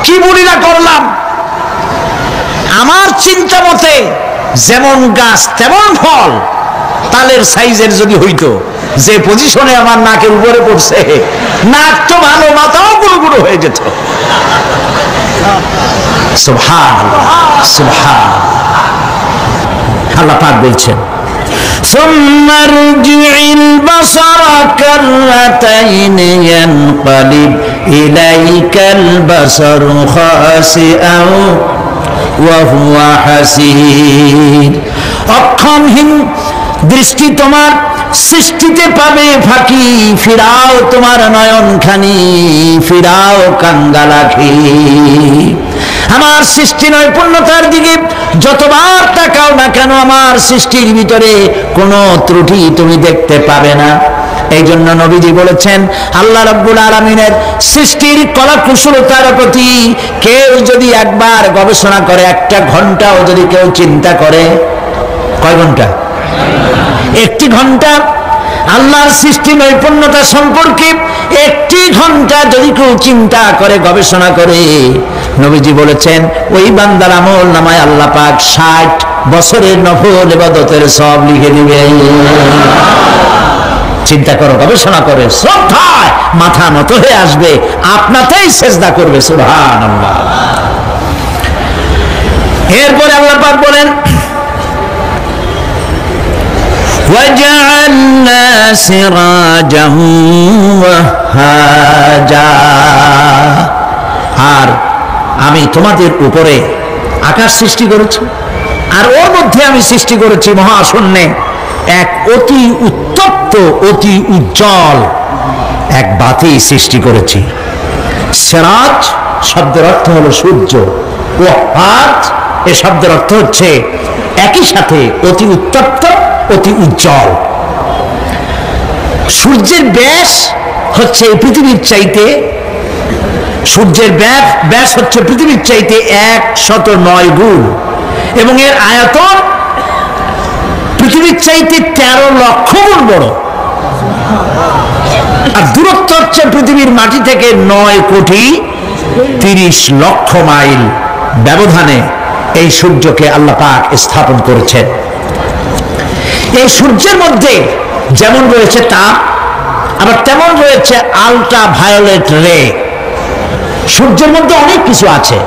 কি বুড়িরা করলাম! আমার চিন্তা মতে যেমন গাছ তেমন ফল, তালের সাইজের যদি হইতো, যে পজিশনে আমার নাকের উপরে পড়ছে, নাক তো ভালো, মাথাও গুঁড়ো গুঁড়ো হয়ে যেত। সুবহানাল্লাহ, সুবহানাল্লাহ। আল্লাহ পাক বলছেন, ثم ارجع البصر كرتين ينقلب إليك البصر خاسئا وهو حسير। অক্ষমহীন দৃষ্টি তোমার সৃষ্টিতে পাবে ফাঁকি, ফিরাও তোমার নয়নখানি, ফিরাও কাঙ্গালাখি। আমার সৃষ্টি নৈপুণ্যতার দিকে যতবার তাকাও না কেন, আমার সৃষ্টির ভিতরে কোনো ত্রুটি তুমি দেখতে পাবে না। এই জন্য নবীজি বলেছেন, আল্লাহ রাব্বুল আলামিনের সৃষ্টির কলা কুশলতার প্রতি কেউ যদি একবার গবেষণা করে, একটা ঘন্টাও যদি কেউ চিন্তা করে, কয় ঘন্টা? 1 ঘন্টা আল্লাহর সৃষ্টি নৈপুণ্যতা সম্পর্কে 1 ঘন্টা যদি কেউ চিন্তা করে, গবেষণা করে, নবীজি বলেছেন ওই বান্দার আমল নামায় আল্লাহ পাক 60 বছরের নফল ইবাদতের সব লিখে দিবে। চিন্তা করো, গবেষণা করে, শ্রদ্ধায় মাথা নত হয়ে আসবে, আপনাতেই সেজদা করবে। সুবহানাল্লাহ। এরপরে আল্লাহ পাক বলেন, وَجَعَلْنَا سِرَاجًا وَهَّاجًا। আর আমি তোমাদের উপরে আকাশ সৃষ্টি করেছি, আর ওর মধ্যে আমি সৃষ্টি করেছি মহাশূন্যে এক অতি উত্তপ্ত, অতি উজ্জ্বল এক বাতি সৃষ্টি করেছি। সিরাজ শব্দের অর্থ হলো সূর্য, ওয়াহাজ এ শব্দের অর্থ হচ্ছে একই সাথে অতি উত্তপ্ত, অতি উজ্জ্বল। সূর্যের ব্যাস হচ্ছে পৃথিবীর চাইতে, সূর্যের ব্যাস হচ্ছে পৃথিবীর চাইতে 109 গুণ, এবং এর আয়তন পৃথিবীর চাইতে 13 লক্ষ গুণ বড়। আর দূরত্ব হচ্ছে পৃথিবীর মাটি থেকে 9,30,00,000 মাইল ব্যবধানে এই সূর্যকে আল্লাহ পাক স্থাপন করেছেন। এই সূর্যের মধ্যে যেমন রয়েছে তাপ, আবার তেমন রয়েছে আলট্রা ভায়োলেট রে। সূর্যের মধ্যে অনেক কিছু আছে,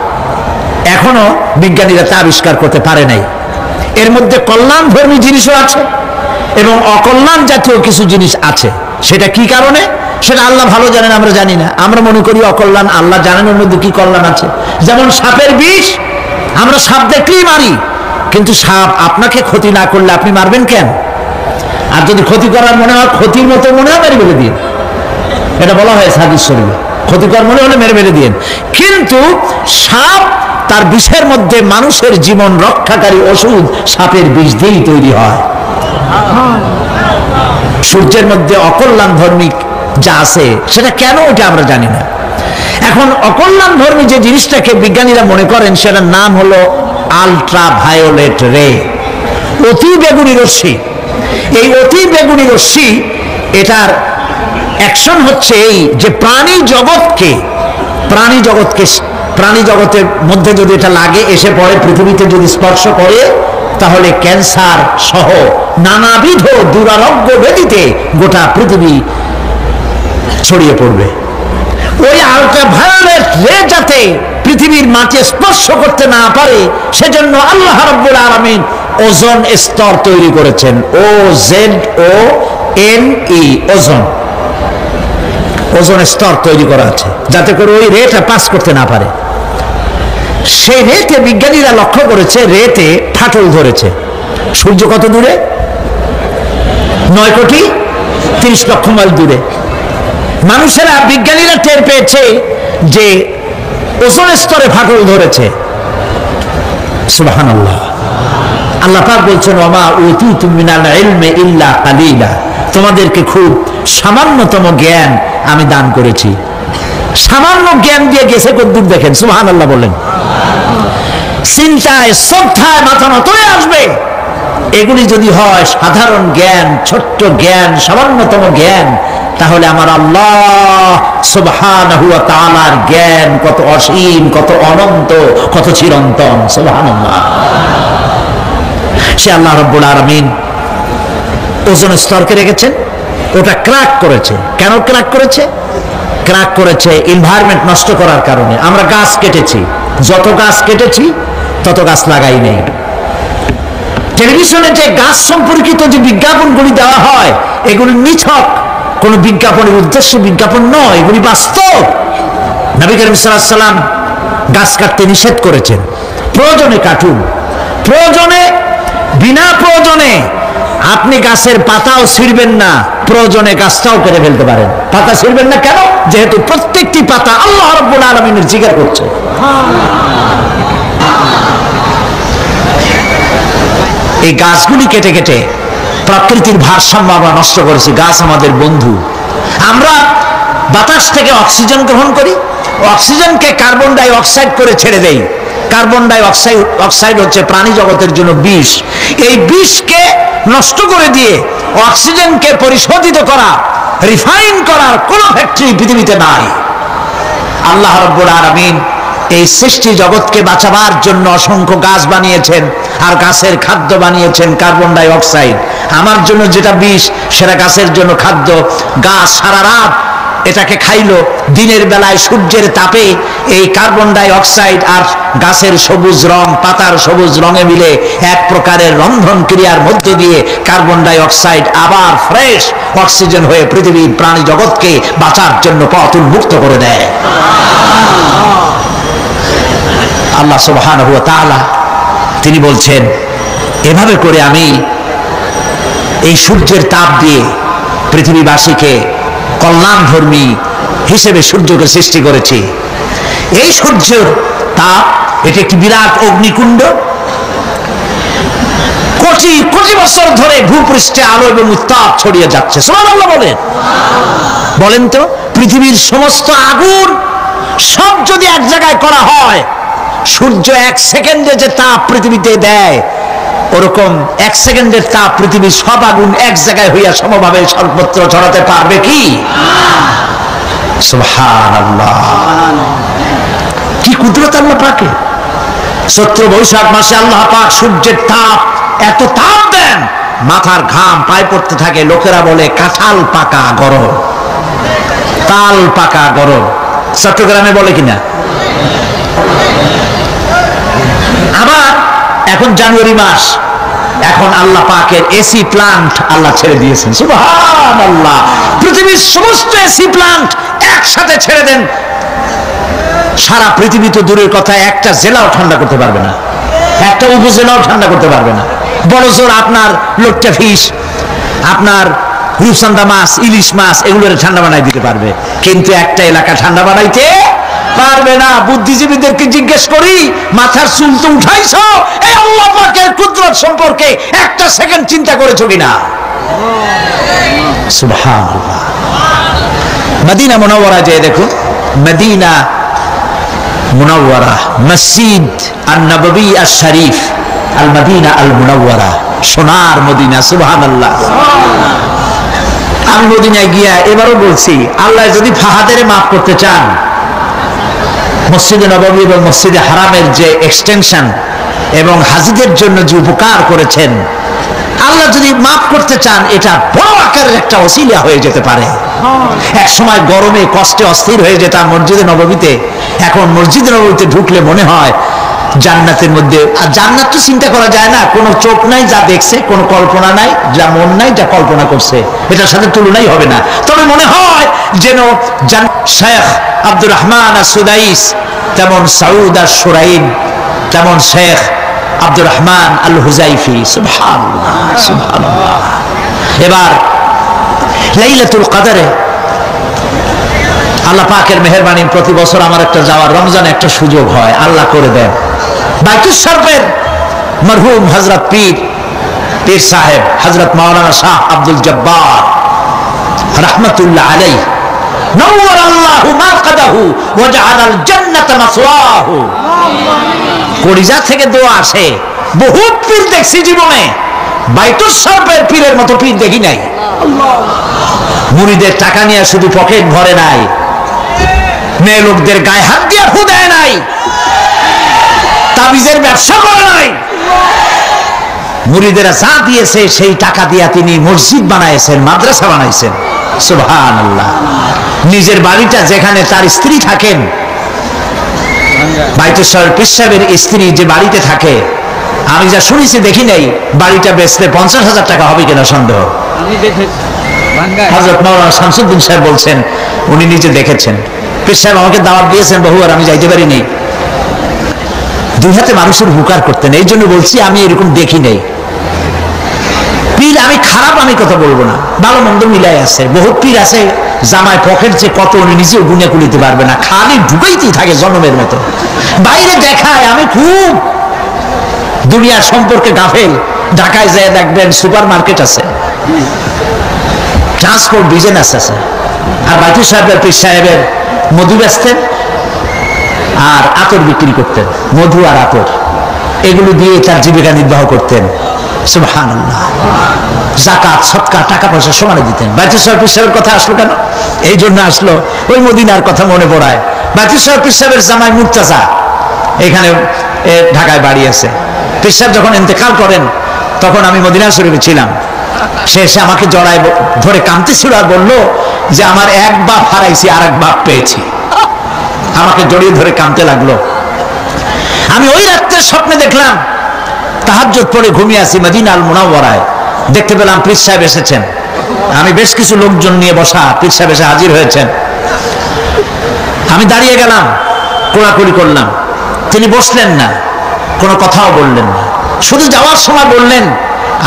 এখনো বিজ্ঞানীরা তা আবিষ্কার করতে পারে নাই। এর মধ্যে কল্যাণধর্মী জিনিসও আছে এবং অকল্যাণ জাতীয় কিছু জিনিস আছে। সেটা কি কারণে, সেটা আল্লাহ ভালো জানেন, আমরা জানি না। আমরা মনে করি অকল্যাণ, আল্লাহ জানেন ওর মধ্যে কি কল্যাণ আছে। যেমন সাপের বিষ, আমরা সাপ দেখলেই মারি, কিন্তু সাপ আপনাকে ক্ষতি না করলে আপনি মারবেন কেন? আর যদি ক্ষতি করার মনে হয়, ক্ষতির মতো মনে হয়, মেরে মেরে দিন। এটা বলা হয় হাদিস শরীফে, ক্ষতিকর মনে হলে মেরে মেরে দিন। কিন্তু সাপ তার বিষের মধ্যে মানুষের জীবন রক্ষাকারী ওষুধ সাপের বিষ দিয়েই তৈরি হয়। সূর্যের মধ্যে অকল্যাণ ধর্মিক যা আছে সেটা কেন, ওটা আমরা জানি না। এখন অকল্যাণ ধর্মী যে জিনিসটাকে বিজ্ঞানীরা মনে করেন, সেটার নাম হলো আলট্রা ভায়োলেট রে, অতি বেগুনি রশ্মি। এই অতি বেগুনি রশ্মি, এটার অ্যাকশন হচ্ছে এই যে প্রাণী জগতের মধ্যে যদি এটা লাগে, এসে পড়ে পৃথিবীতে যদি স্পর্শ করে, তাহলে ক্যান্সার সহ নানাবিধ দুরারোগ্য ব্যাধিতে গোটা পৃথিবী ছড়িয়ে পড়বে। ওই আলট্রা ভায়োলেট রে যাতে পৃথিবীর মাটি স্পর্শ করতে না পারে, সেজন্য আল্লাহ রাব্বুল আলামিন ওজোন স্তর তৈরি করেছেন। OZONE, ওজোন স্তর তৈরি করা আছে, যাতে করে ওই রেটা পাস করতে না পারে। সেই রেতে বিজ্ঞানীরা লক্ষ্য করেছে, রেতে ফাটল ধরেছে। সূর্য কত দূরে? 9,30,00,000 মাইল দূরে। মানুষেরা, বিজ্ঞানীরা টের পেয়েছে যে ওজোন স্তরে ফাটল ধরেছে। সুবহানাল্লাহ। আল্লাহ পাক বলছেন, ওমা উতীতু মিনাল ইলমি ইল্লা কালিলা, তোমাদেরকে খুব সামান্যতম জ্ঞান আমি দান করেছি। সামান্য জ্ঞান দিয়ে গেছে কদ্দুর দেখেন, সুবহানাল্লাহ বলেন। চিন্তায় শ্রদ্ধায় মাথা নত হয়ে আসবে। এগুলি যদি হয় সাধারণ জ্ঞান, ছোট্ট জ্ঞান, সামান্যতম জ্ঞান, তাহলে আমার আল্লাহ সুবহানাহু ওয়া তাআলার জ্ঞান কত অসীম, কত অনন্ত, কত চিরন্তন। সুবহানাল্লাহ। সে আল্লাহ রাব্বুল আলামিন ওজন স্তরকে রেখেছেন, ওটা ক্র্যাক করেছে। কেন ক্র্যাক করেছে? ক্র্যাক করেছে এনভায়রনমেন্ট নষ্ট করার কারণে। আমরা গাছ কেটেছি, যত গাছ কেটেছি তত গাছ লাগাই নেই। টেলিভিশনে যে গাছ সম্পর্কিত যে বিজ্ঞাপনগুলি দেওয়া হয়, এগুলি নিছক কোন বিজ্ঞাপনের উদ্দেশ্যে বিজ্ঞাপন নয়, এগুলি বাস্তব। নবী করিম সাল্লাল্লাহু আলাইহি ওয়াসাল্লাম গাছ কাটতে নিষেধ করেছেন। প্রয়োজনে কাটুন, প্রয়োজনে, বিনা প্রয়োজনে আপনি গাছের পাতাও ছিঁড়বেন না, প্রয়োজনে গাছটাও কেটে ফেলতে পারেন। পাতা ছিঁড়বেন না কেন? যেহেতু প্রত্যেকটি পাতা আল্লাহ রাব্বুল আলামিনের জিকির করছে। এই গাছগুলি কেটে কেটে প্রকৃতির ভারসাম্য আমরা নষ্ট করেছি। গাছ আমাদের বন্ধু। আমরা বাতাস থেকে অক্সিজেন গ্রহণ করি, অক্সিজেনকে কার্বন ডাই অক্সাইড করে ছেড়ে দেই। কার্বন ডাই অক্সাইড হচ্ছে প্রাণী জগতের জন্য বিষ। এই বিষকে নষ্ট করে দিয়ে অক্সিজেনকে পরিশোধিত করা, রিফাইন করার কোন ফ্যাক্টরি পৃথিবীতে নাই। আল্লাহ রাব্বুল আলামিন এই সৃষ্টি জগৎকে বাঁচাবার জন্য অসংখ্য গাছ বানিয়েছেন, আর গাছের খাদ্য বানিয়েছেন কার্বন ডাই অক্সাইড। আমার জন্য যেটা বিষ, সেটা গাছের জন্য খাদ্য। গাছ সারা রাত এটাকে খাইলো, দিনের বেলায় সূর্যের তাপে এই কার্বন ডাই অক্সাইড আর গাছের সবুজ রং, পাতার সবুজ রঙে মিলে এক প্রকারের রন্ধন ক্রিয়ার মধ্য দিয়ে কার্বন ডাই অক্সাইড আবার ফ্রেশ অক্সিজেন হয়ে পৃথিবীর প্রাণী জগৎকে বাঁচার জন্য পথ উন্মুক্ত করে দেয়। আল্লাহ সুবহানাহু ওয়া তাআলা তিনি বলছেন, এভাবে করে আমি এই সূর্যের তাপ দিয়ে পৃথিবীবাসীকে কল্যাণধর্মী হিসেবে সূর্যকে সৃষ্টি করেছি। এই সূর্যের তাপ, এটি একটি বিরাট অগ্নিকুণ্ড। কোটি কোটি বছর ধরে ভূপৃষ্ঠে আলো এবং উত্তাপ ছড়িয়ে যাচ্ছে। সুবহানাল্লাহ বলেন। বলেন তো, পৃথিবীর সমস্ত আগুন সব যদি এক জায়গায় করা হয়, সূর্য এক সেকেন্ডে যে তাপ পৃথিবীতে দেয়, ওরকম এক সেকেন্ডের তাপ পৃথিবীর সব আগুন এক জায়গায় হইয়া সমভাবে সর্বত্র ছড়াতে পারবে কি? সুবহানাল্লাহ। কি কুদরত আল্লাহ পাকের। চৈত্র বৈশাখ মাসে আল্লাহ পাক সূর্যের তাপ, এত তাপ দেন, মাথার ঘাম পায়ে পড়তে থাকে। লোকেরা বলে কাঁঠাল পাকা গরম, তাল পাকা গরম। চট্টগ্রামে বলে কিনা? আবার এখন জানুয়ারি মাস, এখন আল্লাহ পাকের এসি প্লান্ট আল্লাহ ছেড়ে দিয়েছেন। সুবহানাল্লাহ। পৃথিবীর সমস্ত এসি প্লান্ট একসাথে ছেড়ে দেন, সারা পৃথিবী তো দূরের কথা, একটা জেলাও ঠান্ডা করতে পারবে না, একটা উপজেলাও ঠান্ডা করতে পারবে না। বড় জোর আপনার লোট্টা ফিশ, আপনার রূপচান্দা মাছ, ইলিশ মাছ, এগুলোর ঠান্ডা বানাই দিতে পারবে, কিন্তু একটা এলাকা ঠান্ডা বানাইতে পারবে না। বুদ্ধিজীবীদেরকে জিজ্ঞেস করি, মাথার চুল তো উঠাইছো, এই আল্লাহ পাকের কুদরত সম্পর্কে একটা সেকেন্ড চিন্তা করেছো কিনা? সুবহানাল্লাহ। মদিনা মুনাওয়ারা যে দেখুন, মদিনা মুনাওয়ারা, মসজিদ আন-নববী আশ-শরীফ, আল মদিনা আল মুনাওয়ারা, সোনার মদিনা। সুবহানাল্লাহ। আমি মদিনায় গিয়া এবারও বলছি, আল্লাহ যদি ফাহাদের মাফ করতে চান, মসজিদে নববী এবং মসজিদে হারামের যে এক্সটেনশন এবং হাজিদের জন্য যে উপকার করেছেন, আল্লাহ যদি মাফ করতে চান, এটা বড় আকারের একটা ওসিলা হয়ে যেতে পারে। এক সময় গরমে কষ্টে অস্থির হয়ে যেতাম মসজিদে নববীতে, এখন মসজিদে নববীতে ঢুকলে মনে হয় জান্নাতের মধ্যে। আর জান্নাত তো চিন্তা করা যায় না, কোনো চোখ নাই যা দেখছে, কোনো কল্পনা নাই, যা মন নাই যা কল্পনা করছে, এটার সাথে তুলনাই হবে না। তবে মনে হয় যেন শেখ আব্দুর রহমান আস-সুদাইস, তেমন সাউদ আশ-শুরাইব, তেমন শেখ আব্দুর রহমান আল হুজাইফি। সুবহানাল্লাহ, সুবহানাল্লাহ। এবার লাইলাতুল কদরে আল্লাহ পাকের মেহেরবানি, প্রতি বছর আমার একটা যাওয়ার, রমজানে একটা সুযোগ হয়, আল্লাহ করে দেন। বাইতুল শরফের মরহুম হযরত পীর সাহেব হযরত মাওলানা শাহ আব্দুল জব্বার রাহমাতুল্লাহ আলাইহি, নাওয়ারাল্লাহু মারকাদাহু ওয়া জাআলাল জান্নাতা মাসওয়াহু। কলিজা থেকে দোয়া আসে। বহুত পীর দেখছি জীবনে, বাইতুল শরফের পীরের মতো পীর দেখি নাই। মুরিদের টাকা নিয়ে শুধু পকেট ভরে নাই, মেয়ে লোকদের গায়ে হাত দিয়ে ফু দেয় নাই, তাবিজের ব্যবসা করে নাই। মুরিদেরা যা দিয়েছে সেই টাকা দিয়া তিনি মসজিদ বানাইছেন, মাদ্রাসা বানাইছেন। সুবহানাল্লাহ। নিজের বাড়িটা যেখানে তার স্ত্রী থাকেন, বাইতুল শরফ পীর সাহেবের স্ত্রী যে বাড়িতে থাকে, আমি যা শুনেছি দেখি নাই, বাড়িটা বেচতে 50,000 টাকা হবে কিনা সন্দেহ। হযরত মাওলানা শামসুদ্দিন সাহেব বলছেন উনি নিজে দেখেছেন। পীর সাহেব আমাকে দাওয়াত দিয়েছেন বহুবার, আমি যাইতে পারি নাই। দুই হাতে মানুষের উপকার করতেন, এই জন্য বলছি আমি এরকম দেখি নাই। পীর আমি খারাপ আমি কথা বলবো না, ভালো মন্দ মিলাই আছে। বহুত পীর আছে জামায় পকেট যে কত উনি নিজেও গুনে কুলিতে পারবে না, খালি ঢুকাইতেই থাকে জনমের মতো, বাইরে দেখায় আমি খুব দুনিয়ার সম্পর্কে গাফেল। ঢাকায় যায় দেখবেন সুপার মার্কেট আছে, ট্রান্সপোর্ট বিজনেস আছে। আর বাইতুল সাহেবের পীর সাহেবের মধু বেচতেন আর আতর বিক্রি করতেন, মধু আর আতর, এগুলো দিয়ে তার জীবিকা নির্বাহ করতেন। সুবহানাল্লাহ। যাকাত সদকা টাকা পয়সা সমানে দিতেন। বাইতুল শরফ পীর সাহেবের কথা আসলো কেন? এই জন্য আসলো, ওই মদিনার কথা মনে পড়ায়। বাইতুল শরফ পীর সাহেবের জামাই মুর্তাজা এখানে ঢাকায় বাড়ি আছে। পীর সাহেব যখন ইন্তেকাল করেন তখন আমি মদিনা শরীফে ছিলাম। সে এসে আমাকে জড়ায় ধরে কাঁদতেছিল আর বললো যে আমার এক বাপ হারাইছি আর এক বাপ পেয়েছি। আমাকে জড়িয়ে ধরে কাঁদতে লাগলো। আমি ওই রাত্রের স্বপ্নে দেখলাম তাহাজ্জুদ পড়ে ঘুমিয়ে আছি মদিনা আল মুনাওয়ারায়, দেখতে পেলাম পীর সাহেব এসেছেন। আমি বেশ কিছু লোকজন নিয়ে বসা, পীর সাহেব এসে হাজির হয়েছেন। আমি দাঁড়িয়ে গেলাম, কোলাকুলি করলাম। তিনি বসলেন না, কোনো কথাও বললেন না, শুধু যাওয়ার সময় বললেন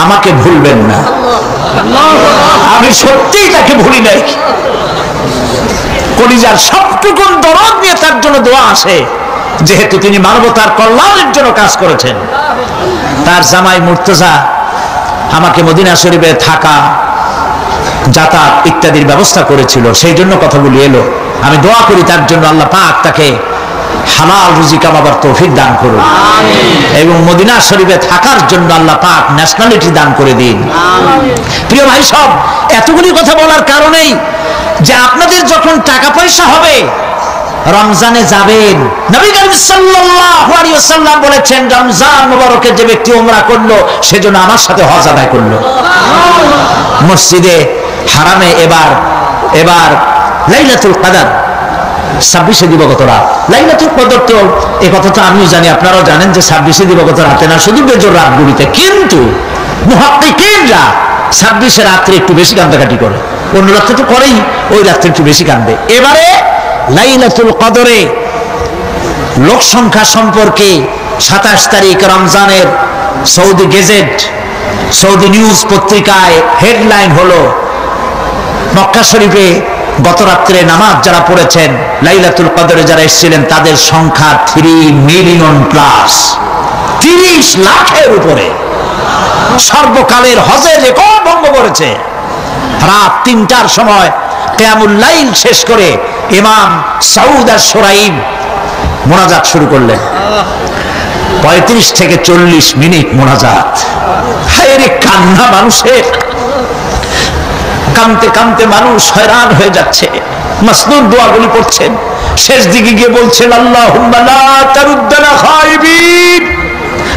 আমাকে ভুলবেন না। আমি সত্যিই তাকে ভুলি নাই। কলিজার সবটুকুন দরদ নিয়ে তার জন্য দোয়া আসে, যেহেতু তিনি মানবতার কল্যাণের জন্য কাজ করেছেন। তার জামাই মুর্তজা আমাকে মদিনা শরীফে থাকা, যাতায়াত ইত্যাদির ব্যবস্থা করেছিল, সেই জন্য কথাগুলি এলো। আমি দোয়া করি তার জন্য আল্লাহ পাক তাকে হালাল রুজি কামাবার তৌফিক দান করুন, এবং মদিনা শরীফে থাকার জন্য আল্লাহ পাক ন্যাশনালিটি দান করে দিন। প্রিয় ভাই সব, এতগুলি কথা বলার কারণেই যে আপনাদের যখন টাকা পয়সা হবে রমজানে যাবেন। নবী করিম সাল্লাল্লাহু আলাইহি ওয়াসাল্লাম বলেছেন রমজান মুবারকে যে ব্যক্তি উমরা করলো সেজন্য আমার সাথে হজ আদায় করলো। মসজিদে হারামে এবার লাইলাতুল কদর 26 দিবগত রাত। লাইলাতুল কদর তো এই কথা তো আমিও জানি, আপনারাও জানেন যে 26 দিবগত রাতে না, শুধু বেজোর রাতগুলিতে। কিন্তু মুহাক্কিকিনরা 26 রাত্রে একটু বেশি কান্দাকাটি করে, অন্য রাত্রে তো করেই, ওই রাত্রে একটু বেশি কান্দে। এবারে লাইলাতুল কদরে লোক সংখ্যা সম্পর্কে 27 তারিখ রমজানের সৌদি গেজেট, সৌদি নিউজ পত্রিকায় হেডলাইন হলো মক্কা শরীফে গত রাত্রে নামাজ যারা পড়েছেন, লাইলাতুল কদরে যারা এসেছিলেন তাদের সংখ্যা 3 মিলিয়ন প্লাস, 30 লাখের উপরে। সর্বকালের হজের রেকর্ড ভঙ্গ করেছে। রাত 3টার সময় কিয়ামুল লাইল শেষ করে ইমাম সাউদ আশ-শুরাইম মোনাজাত শুরু করলেন। 35 থেকে 40 মিনিট মোনাজাত। হায়রে কান্না মানুষের, কাঁদতে কাঁদতে মানুষ হয়রান হয়ে যাচ্ছে। মাসনুদ দোয়াগুলি পড়ছেন, শেষ দিকে গিয়ে বলছেন আল্লাহুম্মা লা তারুদ্দানা খায়বিন,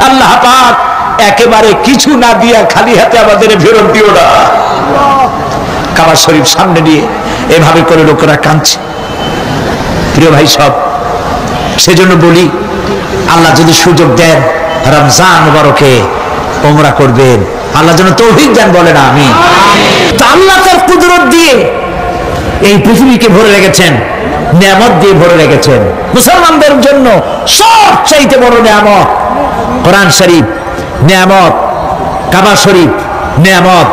আল্লাহ পাক একেবারে কিছু না দিয়া খালি হাতে আমাদের ফেরত দিও না। কাবা শরীফ সামনে নিয়ে এভাবে করে লোকেরা কাঁদছে। প্রিয় ভাই সব, সেজন্য বলি আল্লাহ যদি সুযোগ দেন রমজান মুবারকে উমরা করবেন, আল্লাহ যেন তৌফিক দেন, বলেন আমিন। তো আল্লাহ তার কুদরত দিয়ে এই পৃথিবীকে ভরে রেখেছেন, নিয়ামত দিয়ে ভরে রেখেছেন। মুসলমানদের জন্য সবচাইতে বড় নিয়ামত কোরআন শরীফ নিয়ামত, কাবা শরীফ নিয়ামত,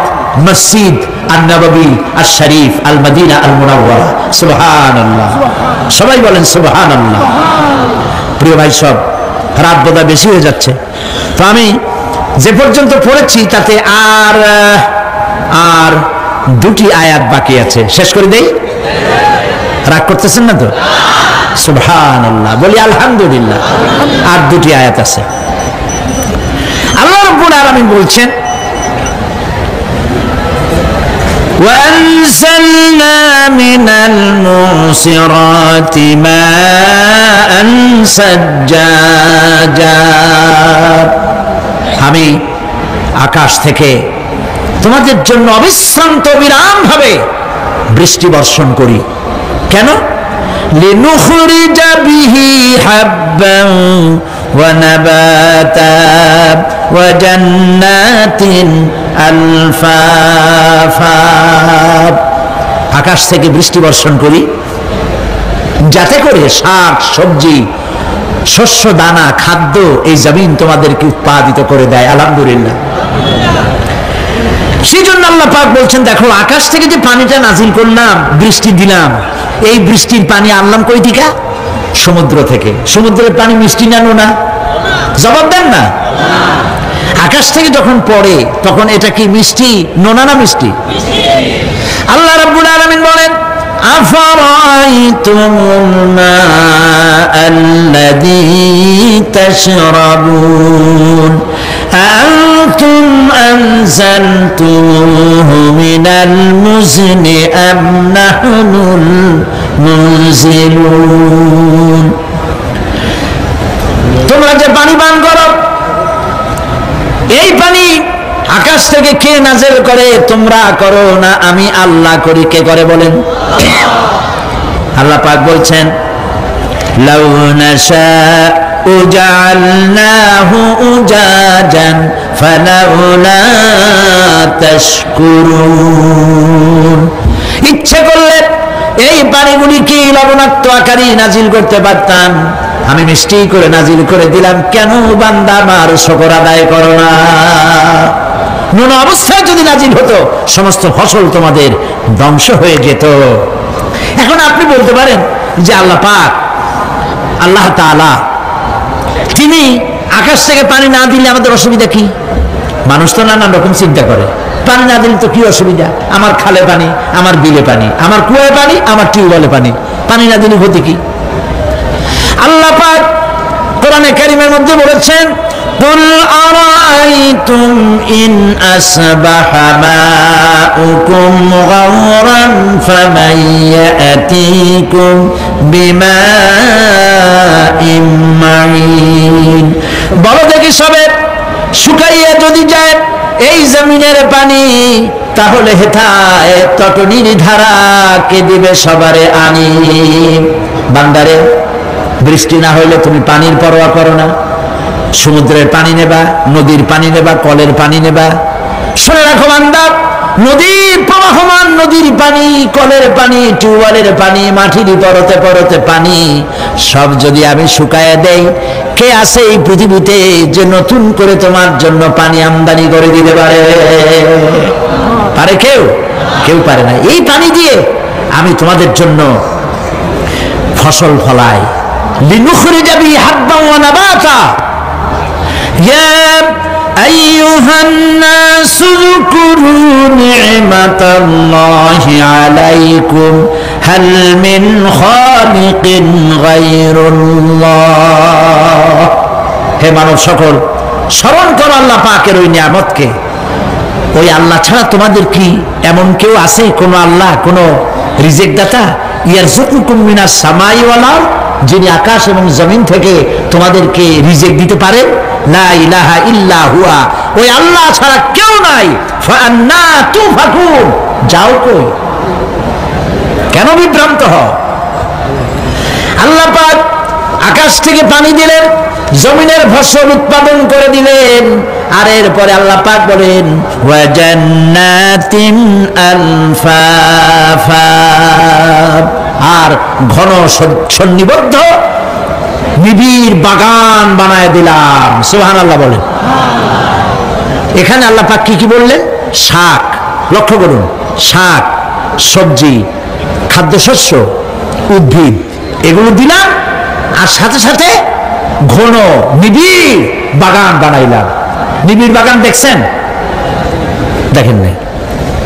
মসজিদ আন-নববী আশ-শরীফ আল-মদিনা আল-মুনাওয়ারা। সুবহানাল্লাহ, সবাই বলেন সুবহানাল্লাহ। প্রিয় ভাই সব, রাত বোধহয় বেশি হয়ে যাচ্ছে, তো আমি যে পর্যন্ত পড়েছি তাতে আর দুটি আয়াত বাকি আছে, শেষ করে দেই? রাগ করতেছেন না তো? সুবহানাল্লাহ, বলি আলহামদুলিল্লাহ। আর দুটি আয়াত আছে। আল্লাহ রাব্বুল আলামিন বলছেন, وأنزلنا من المعصرات ماء ثجاجا, আমি আকাশ থেকে তোমাদের জন্য অবিশ্রান্ত বিরাম ভাবে বৃষ্টি বর্ষণ করি। কেন? লিনুখরিজা বিহি হাব্বান ওয়া নাবাতা ওয়া জান্নাতিন আলফাফা, আকাশ থেকে বৃষ্টি বর্ষণ করি যাতে করে শাক সবজি শস্য দানা খাদ্য এই জমিন তোমাদেরকে উৎপাদিত করে দেয়। আলহামদুলিল্লাহ। সেই জন্য আল্লাহ পাক বলছেন, দেখো আকাশ থেকে যে পানিটা নাজিল করলাম, বৃষ্টি দিলাম, এই বৃষ্টির পানি আনলাম কই থেকে? সমুদ্র থেকে। সমুদ্রের পানি মিষ্টি না নোনা? জবাব দেন না। আকাশ থেকে যখন পড়ে তখন এটা কি মিষ্টি নোনা না মিষ্টি? আল্লাহ রাব্বুল আলামিন বলেন, আফারাইতুমুল মাআল্লাযী তাশরাবুন আনতুম আনজালতুমুহু মিনাল মুজনি আম নাহনুল মুনজিলুন, তোমরা যে পানি পান করো এই পানি আকাশ থেকে কে নাযিল করে? তোমরা করো না, আমি আল্লাহ করি। কে করে বলেন? আল্লাহ পাক বলছেন, লাউ নাশাউ জাআলনাহু উজাজান ফালাউলা তাশকুরুন, ইচ্ছে করলে এই পানিগুলিকে লবণাক্ত আকারে নাজিল করতে পারতাম, আমি মিষ্টি করে নাজিল করে দিলাম, কেন বান্দা আমার শুকর আদায় করো না? নোনা অবস্থায় যদি নাজিল হতো সমস্ত ফসল তোমাদের ধ্বংস হয়ে যেত। এখন আপনি বলতে পারেন যে আল্লাহ পাক, আল্লাহ তাআলা তিনি আকাশ থেকে পানি না দিলে আমাদের অসুবিধা কি? মানুষ তো নানান রকম চিন্তা করে, পানি না দিলে তো কি অসুবিধা? আমার খালে পানি, আমার বিলে পানি, আমার কুয়ায় পানি, আমার টিউবওয়েলে পানি, পানি না দিলে ক্ষতি কি? আল্লাহ পাক কোরআনে কারীমের মধ্যে বলেছেন, কুল আরাআইতুম ইন আসবাহা মাউকুম গাওরান ফামান ইয়াতিকুম বিমাইন মাইন, বলো দেখি সবে শুকাইয়া যদি যায় এই জমিনের পানি, তাহলে হেথায় তটনির ধারা কে দিবে সবারে আনি। বান্দারে, বৃষ্টি না হইলে তুমি পানির পরোয়া করো না, সমুদ্রের পানি নেবা, নদীর পানি নেবা, কলের পানি নেবা। শুনে রাখো বান্দা, নদীর প্রবাহমান নদীর পানি, কলের পানি, টিউবওয়েলের পানি, মাটির পরতে পরতে পানি সব যদি আমি শুকায় দেই, কে আছে এই পৃথিবীতে যে নতুন করে তোমার জন্য পানি আমদানি করে দিতে পারে? পারে কেউ? কেউ পারে না। এই পানি দিয়ে আমি তোমাদের জন্য ফসল ফলাই। লিনুখরিজা বিহি হাব্বান ওয়া নাবাতা, ইয়া আইয়ুহান নাসু যকুরু নি'মাতাল্লাহি আলাইকুম হাল মিন খালিকিন গায়রুল্লাহ, হে মানব সকল স্মরণ করো আল্লাহ পাকের ওই নিয়ামতকে। ওই আল্লাহ ছাড়া তোমাদের কি এমন কেউ আছে? কোন আল্লাহ, কোন রিজিক দাতা? ইয়ারযুকুকুম মিনাস সামাই ওয়াল আরদ, যিনি আকাশ এবং জমিন থেকে তোমাদেরকে রিজিক দিতে পারেন। লা ইলাহা ইল্লা হুয়া, ওই আল্লাহ ছাড়া কেউ নাই। ফাআন্না তুফাকুন, যাও কই? কেন বিভ্রান্ত হও? আল্লাহ পাক আকাশ থেকে পানি দিলেন, জমিনের ফসল উৎপাদন করে দিলেন, আর এরপরে আল্লাহ পাক বলেন ওয়া জান্নাতিন আলফাফা, আর ঘন সন্নিবদ্ধ নিবিড় বাগান বানায় দিলাম। সুবহানাল্লাহ বলেন। এখানে আল্লাহ পাক কি কি বললেন? শাক, লক্ষ্য করুন, শাক সবজি খাদ্যশস্য উদ্ভিদ এগুলো দিলাম, আর সাথে সাথে ঘন নিবিড় বাগান বানাইলাম। নিবিড় বাগান দেখছেন? দেখেন নাই?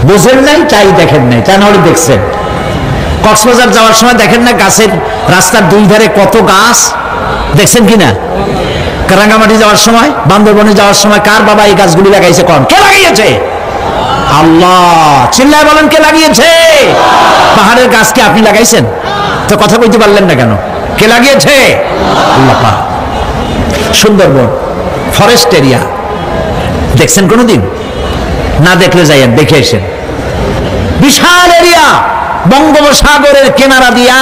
বুঝেন নাই তাই দেখেন নাই, তা নাহলে দেখছেন। কক্সবাজার যাওয়ার সময় দেখেন না গাছের রাস্তার দুই ধারে কত গাছ, দেখছেন কিনা? রাঙ্গামাটি যাওয়ার সময়, বান্দরবনে যাওয়ার সময় কার বাবা এই গাছগুলি লাগাইছে? কোন কে লাগিয়েছে? আল্লাহ। চিল্লায় বলেন কে লাগিয়েছে? পাহাড়ের গাছ কি আপনি লাগাইছেন? তো কথা বলতে পারলেন না কেন? কে লাগিয়েছে? আল্লাহ পাক। সুন্দরবন ফরেস্ট এরিয়া দেখছেন কোনোদিন? না দেখলে যাইয়েন, দেখে এসেন। বিশাল এরিয়া, বঙ্গোপসাগরের কিনারা দিয়া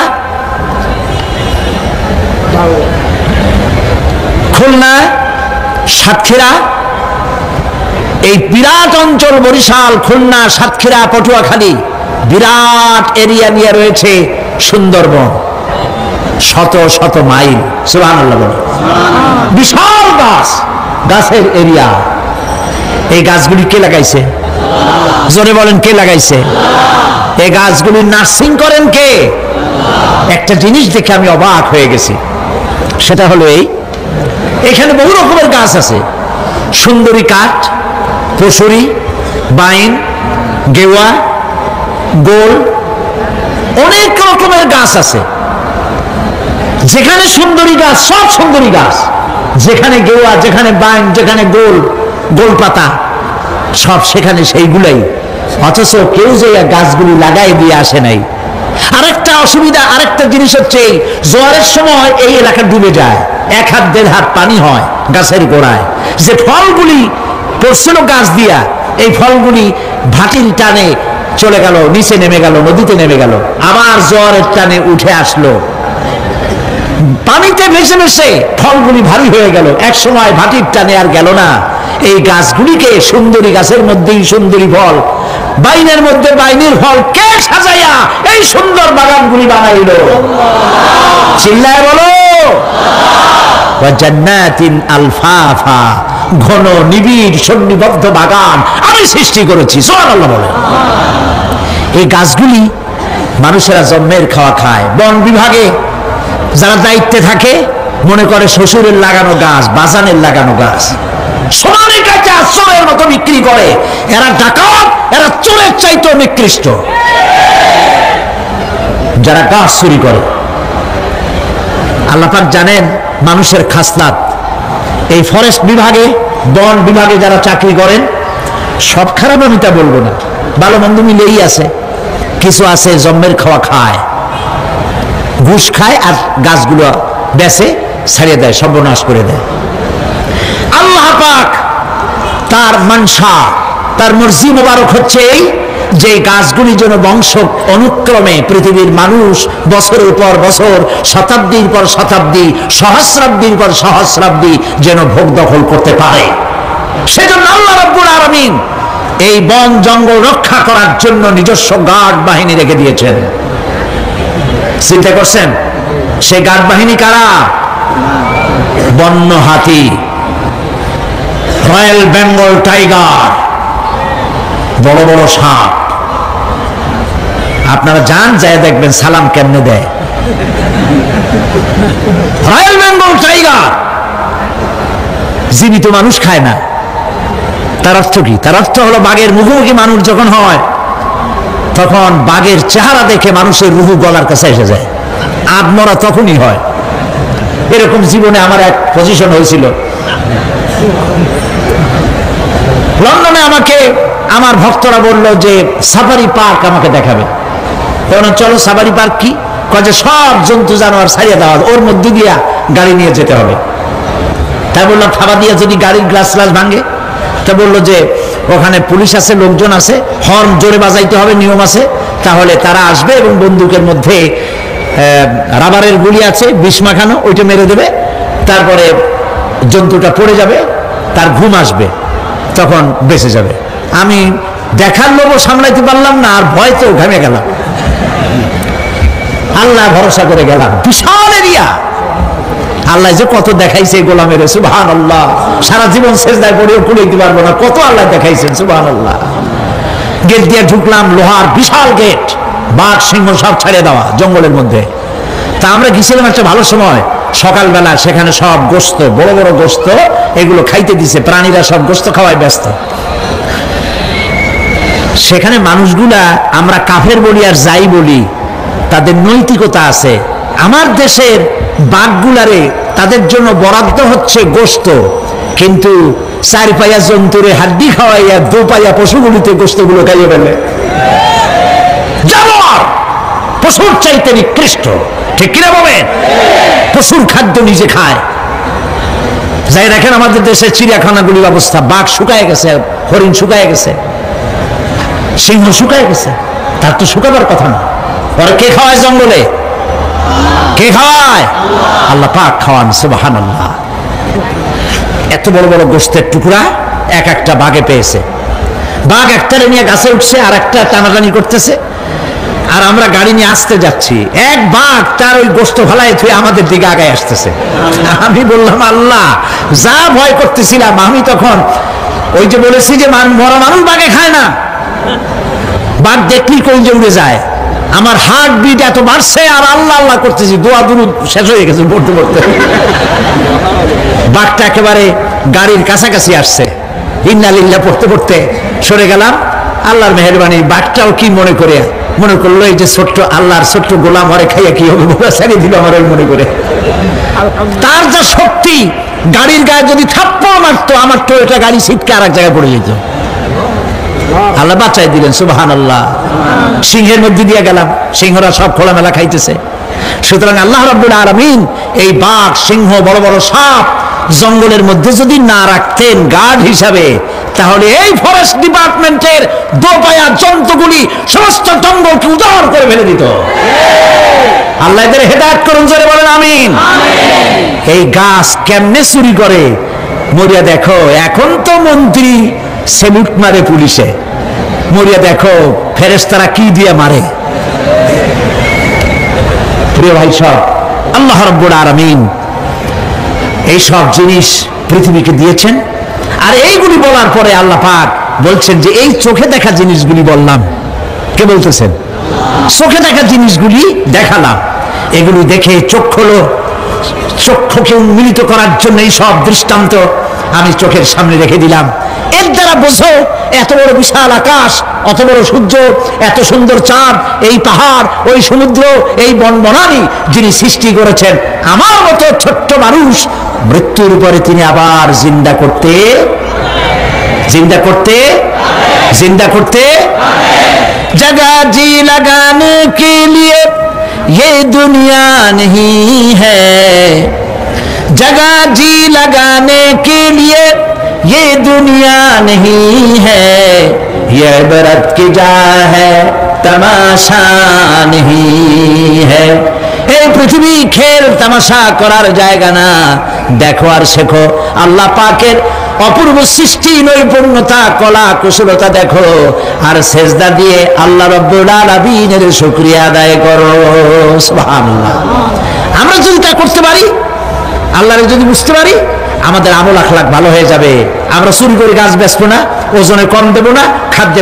খুলনা, সাতক্ষীরা, এই বিরাট অঞ্চল, বরিশাল, খুলনা, সাতক্ষীরা, পটুয়াখালী, বিরাট এরিয়া নিয়ে রয়েছে সুন্দরবন। শত শত মাইল, সুবহানাল্লাহ বলে, বিশাল গাছ, গাছের এরিয়া। এই গাছগুলি কে লাগাইছে? জোরে বলেন কে লাগাইছে? এই গাছগুলি নার্সিং করেন কে? একটা জিনিস দেখে আমি অবাক হয়ে গেছি, সেটা হলো এখানে বহু রকমের গাছ আছে। সুন্দরী কাঠ, পশুরি, বাইন, গেওয়া, গোল, অনেক রকমের গাছ আছে। যেখানে সুন্দরী গাছ, সব সুন্দরী গাছ, যেখানে গেওয়া, যেখানে বাইন, যেখানে গোল, গোল পাতা, সব সেখানে সেইগুলাই। অথচ কেউ যে গাছগুলি লাগাই দিয়ে আসে নাই। আরেকটা অসুবিধা, আরেকটা জিনিস হচ্ছে জোয়ারের সময় এই এলাকা ডুবে যায়, 1 হাত 1.5 হাত পানি হয় গাছের গোড়ায়। যে ফলগুলি পড়ছিল গাছ দিয়া, এই ফলগুলি ভাটির টানে চলে গেল, নিচে নেমে গেল, নদীতে নেমে গেল, আবার জোয়ারের টানে উঠে আসলো, পানিতে ভেসে ভেসে ফলগুলি ভারী হয়ে গেল, এক সময় ভাটির টানে আর গেল না। এই গাছগুলিকে সুন্দরী গাছের মধ্যেই সুন্দরী ফল, বাইনের মধ্যে বাইনের ফল কে সাজাইয়া এই সুন্দর বাগানগুলি বানাইল? চিল্লায় বলো। জান্নাতিন আলফাফা, ঘন নিবিড় সন্নিবদ্ধ বাগান আমি সৃষ্টি করেছি, সুবহানাল্লাহ বলে। এই গাছগুলি মানুষেরা জন্মের খাওয়া খায়। বন বিভাগে যারা দায়িত্বে থাকে মনে করে শ্বশুরের লাগানো গাছ, বাজানের লাগানো গাছ, সোনালি কাঁচা চোরের মতো বিক্রি করে। এরা ডাকাত, এরা চোরের চাইতেও নিকৃষ্ট যারা গাছ চুরি করে। আল্লাহ পাক জানেন মানুষের খাসলাত। এই ফরেস্ট বিভাগে, বন বিভাগে যারা চাকরি করেন, সব খারাপ আমি তা বলবো না, ভালো মন্দ মিলেই আছে। কিছু আছে জন্মের খাওয়া খায়, ঘুষ খায় আর গাছগুলো বেচে ছাড়িয়ে দেয়, সর্বনাশ করে দেয়। আল্লাহ পাক তার মানসা, তার মর্জি মোবারক হচ্ছে এই যে গাছগুলি যেন বংশ অনুক্রমে পৃথিবীর মানুষ বছরের পর বছর, শতাব্দীর পর শতাব্দী, সহস্রাব্দীর পর সহস্রাব্দী যেন ভোগ দখল করতে পারে। সেজন্য আল্লাহ রাব্বুল আলামিন এই বন জঙ্গল রক্ষা করার জন্য নিজস্ব গার্ড বাহিনী রেখে দিয়েছেন। চিন্তা করছেন সে গার্ড বাহিনী কারা? বন্য হাতি, রয়্যাল বেঙ্গল টাইগার, বড় বড় সাপ। আপনারা যান, যায় দেখবেন সালাম কেমনে দেয়। রয়্যাল বেঙ্গল টাইগার জীবিত মানুষ খায় না। তার অর্থ কি? তার অর্থ হলো বাঘের মুখোমুখি মানুষ যখন হয় তখন বাঘের চেহারা দেখে মানুষের রুহু গলার কাছে এসে যায়। আত্মরা তখনই হয়। এরকম জীবনে আমার এক পজিশন হয়েছিল। লন্ডনে আমাকে আমার ভক্তরা বলল যে সাফারি পার্ক আমাকে দেখাবে। তখন চলো সাফারি পার্ক কি? যে সব জন্তু জানোয়ার ছাড়িয়ে দেওয়া, ওর মধ্যে দিয়া গাড়ি নিয়ে যেতে হবে। তাই বললাম থাবা দিয়ে যদি গাড়ির গ্লাস গ্লাস ভাঙে? তা বললো যে ওখানে পুলিশ আছে, লোকজন আছে, হর্ন জোরে বাজাইতে হবে, নিয়ম আছে, তাহলে তারা আসবে এবং বন্দুকের মধ্যে রাবারের গুলি আছে, বিষ মাখানো, ওইটা মেরে দেবে, তারপরে জন্তুটা পড়ে যাবে, তার ঘুম আসবে, তখন বেঁচে যাবে। আমি দেখার লোভও সামলাইতে পারলাম না, আর ভয়তেও ঘামে গেলাম। আল্লাহ ভরসা করে গেলাম। বিশাল এরিয়া, আল্লাহ যে কত দেখাইছে গোলামের, সুবহানাল্লাহ। সারা জীবন সেজদায় পড়েও কুলাইতে পারবো না, কত আল্লাহ দেখাইছেন, সুবহানাল্লাহ। গেট দিয়ে ঢুকলাম, লোহার বিশাল গেট, বাঘ সিংহ সব ছাড়িয়ে দেওয়া জঙ্গলের মধ্যে। তা আমরা গেছিলাম একটা ভালো সময়, সকালবেলা। সেখানে সব গোস্ত, বড় বড় গোস্ত, এগুলো খাইতে দিছে, প্রাণীরা সব গোস্ত খাওয়ায় ব্যস্ত। সেখানে মানুষগুলা আমরা কাফের বলি আর যাই বলি, তাদের নৈতিকতা আছে। আমার দেশের বাঘগুলারে তাদের জন্য বরাদ্দ হচ্ছে গোশত, কিন্তু চার পায়া জন্তুরে হাড্ডি খাওয়াইয়া দু পায়া পশুগুলিতে গোশতগুলো খাইয়ে ফেলে। জানোয়ার পশুর চাইতে নিকৃষ্ট, ঠিক কিনা বলেন? পশুর খাদ্য নিজে খায়। যাই দেখেন আমাদের দেশে চিড়িয়াখানাগুলির অবস্থা, বাঘ শুকায় গেছে, হরিণ শুকায় গেছে, সিংহ শুকায় গেছে। তার তো শুকাবার কথা না। ওরা কে খাওয়ায় জঙ্গলে? কে খাওয়ায়? আল্লাহ পাক খাওয়ান, সুবহানাল্লাহ। এত বড় বড় গোশতের টুকরা এক একটা বাঘে পেয়েছে। বাঘ একটারে নিয়ে গাছে উঠছে, আর একটা টানাটানি করতেছে, আর আমরা গাড়ি নিয়ে আসতে যাচ্ছি। এক বাঘ তার ওই গোশত ফালাই থুয়ে আমাদের দিকে আগায় আসতেছে। আমি বললাম, আল্লাহ, যা ভয় করতেছিলাম আমি তখন, ওই যে বলেছি যে মরা মানুষ বাঘে খায় না, বাঘ দেখলি কইজে উড়ে যায়। আমার হার্ট বিট এত বাড়ছে, আর আল্লাহ আল্লাহ করতেছি, দোয়া দুরুদ শেষ হয়ে গেছে পড়তে পড়তে। বাঘটা একেবারে গাড়ির কাছাকাছি আসছে, ইন্না লিল্লাহ পড়তে পড়তে সরে গেলাম। আল্লাহর মেহেরবানি, বাঘটাও কি মনে করলো এই যে ছোট্ট আল্লাহর ছোট্ট গোলাম হরে খাইয়া কি হবে, বোকা ছেড়ে দিল আমার ওই মনে করে। তার যা শক্তি, গাড়ির গায়ে যদি থাপ্পড় মারতো আমার টয়োটা গাড়ি ছিটকে আর এক জায়গায় পড়ে যেত। আল্লাহ বাঁচাই দিলেন, সুবহানাল্লাহ। সিংহের মধ্যে দিয়ে গেলাম, সিংহরা সব খোলামেলা খাইতেছে। সুতরাং আল্লাহ রাব্বুল আলামিন এই বাঘ, সিংহ, বড় বড় সাপ জঙ্গলের মধ্যে যদি না রাখতেন গার্ড হিসাবে, তাহলে এই ফরেস্ট ডিপার্টমেন্টের দোপায়া জন্তুগুলি সমস্ত জঙ্গলকে উজাড় করে ফেলে দিত। আল্লাহ এদের হেদায়েত করুন, জোরে বলেন আমিন। এই গাছ কেমনে চুরি করে মরিয়া দেখো। এখন তো মন্ত্রী সেলুট মারে পুলিশে, মরিয়া দেখো ফেরেশতারা কি দিয়ে মারে। প্রিয় ভাই সব, আল্লাহ রাব্বুল আলামিন এই সব জিনিস পৃথিবীকে দিয়েছেন। আর এইগুলি বলার পরে আল্লাহ পাক বলছেন যে এই চোখে দেখা জিনিসগুলি বললাম। কে বলতেছেন? চোখে দেখা জিনিসগুলি দেখালাম। এগুলি দেখে চক্ষুকে উন্মিলিত করার জন্য এই সব দৃষ্টান্ত আমি চোখের সামনে রেখে দিলাম। এর দ্বারা বোঝো এত বড় বিশাল আকাশ, অত বড় সূর্য, এত সুন্দর চাঁদ, এই পাহাড়, ওই সমুদ্র, এই বনবনানি যিনি সৃষ্টি করেছেন, আমার মতো ছোট্ট মানুষ মৃত্যুর পরে তিনি আবার জিন্দা করতে जगह जी लगाने के लिए ये दुनिया नहीं है, जगह जी लगाने के लिए ये दुनिया नहीं है, ये इबरत की जा है तमाशा नहीं है। এই পৃথিবী খেল তামাশা করার জায়গা না, দেখো আর শেখো আল্লাহ পাকের অপূর্ব সৃষ্টি, নৈপুণ্যতা, কলা কুশলতা দেখো, আর সেজদা দিয়ে আল্লাহ রাব্বুল আলামিনের শুকরিয়া আদায় করো। সুবহানাল্লাহ। আমরা যদি তা করতে পারি, আল্লাহরে যদি বুঝতে পারি, আমাদের আমল আখলাক ভালো হয়ে যাবে। আমরা চুরি করে গাছ বেচবো না, ওজনে কম দেবো না, খাদ্যে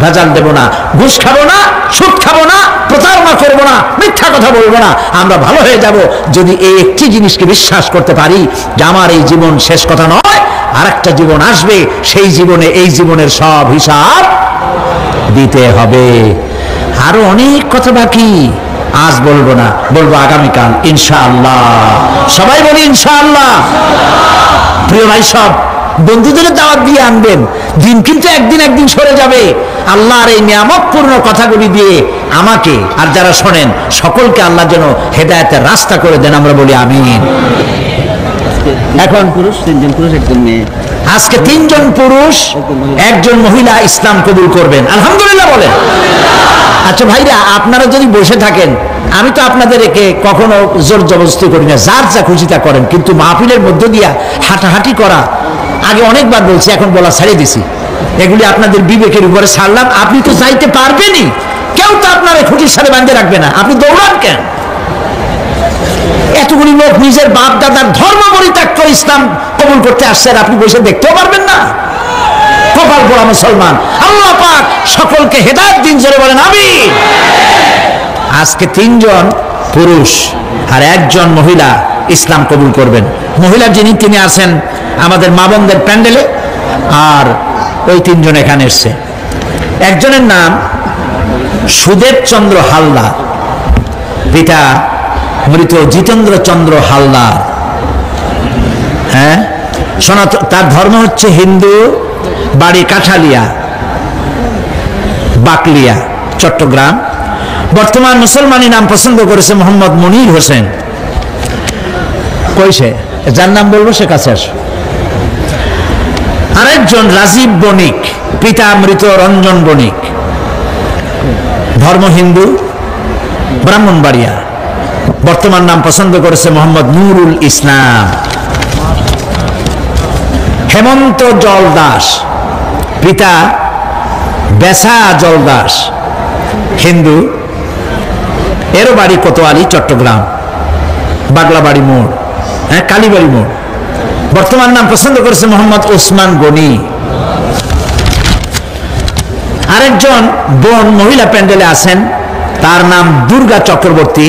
ভেজাল দেবো না, ঘুষ খাবো না, সুদ খাবো না, প্রতারণা করবো না, মিথ্যা কথা বলবো না। আমরা ভালো হয়ে যাব যদি এই একটি জিনিসকে বিশ্বাস করতে পারি যে আমার এই জীবন শেষ কথা নয়, আর একটা জীবন আসবে, সেই জীবনে এই জীবনের সব হিসাব দিতে হবে। আরো অনেক কথা বাকি, আজ বলবো না, বলবো আগামীকাল ইনশাআল্লাহ। সবাই বলি ইনশাআল্লাহ। প্রিয় ভাই সব, বন্ধুদের দাওয়াত দিয়ে আনবেন। দিন কিন্তু একদিন সরে যাবে। আল্লাহর এই নিয়ামতপূর্ণ কথাগুলি দিয়ে আমাকে আর যারা শোনেন সকলকে আল্লাহ যেন হেদায়েতের রাস্তা করে দেন, আমরা বলি আমিন। এখন পুরুষ 3 জন পুরুষ 1 জন মেয়ে, আজকে 3 জন পুরুষ 1 জন মহিলা ইসলাম কবুল করবেন, আলহামদুলিল্লাহ বলেন। আচ্ছা ভাইরা, আপনারা যদি বসে থাকেন, আমি তো আপনাদেরকে কখনো জোর জবরদস্তি করি না, যার যা খুশি তা করেন, কিন্তু মাহফিলের মধ্য দিয়া হাঁটাহাঁটি করা, আগে অনেকবার বলছি, এখন বলা ছেড়ে দিছি। এগুলি আপনাদের বিবেকের উপরে ছাড়লাম। আপনি তো যাইতে পারবেনই, কেউ তো আপনার খুঁটির সাথে বাঁধে রাখবে না, আপনি দৌড়ান কেন? এতগুলি লোক নিজের বাপ দাদার ধর্ম পরিত্যাগ করে ইসলাম কবুল করতে আসছেন, আপনি বসে দেখতেও পারবেন না? কপাল পোড়া মুসলমান। আল্লাহ পাক সকলকে হেদায়েত দিন, জোরে বলেন আমিন। আজকে 3 জন পুরুষ আর 1 জন মহিলা ইসলাম কবুল করবেন। মহিলা যিনি, তিনি আছেন আমাদের মা বোনদের প্যান্ডেলে, আর ওই 3 জন এখানে এসছে। একজনের নাম সুদেব চন্দ্র হালদার, পিতা মৃত জিতেন্দ্র চন্দ্র হালদার। হ্যাঁ, সনাতন, তার ধর্ম হচ্ছে হিন্দু, বাড়ি কাঠালিয়া, বাকলিয়া, চট্টগ্রাম। বর্তমান মুসলমানি নাম পছন্দ করেছে মোহাম্মদ মনির হোসেন। কইছে যার নাম বলবো সে কাছে আসো। আরেকজন রাজীব বণিক, পিতা মৃত রঞ্জন বণিক, ধর্ম হিন্দু, ব্রাহ্মণবাড়িয়া। বর্তমান নাম পছন্দ করেছে মোহাম্মদ নুরুল ইসলাম। হেমন্ত জল দাস, পিতা বেসা জল দাস, হিন্দু, এরও বাড়ি কোতোয়ালি, চট্টগ্রাম, বাগলাবাড়ি মোড়, হ্যাঁ কালীবাড়ি মোড়। বর্তমান নাম পছন্দ করেছে মোহাম্মদ ওসমান গনি। আরেকজন বোন মহিলা প্যান্ডেলে আছেন, তার নাম দুর্গা চক্রবর্তী,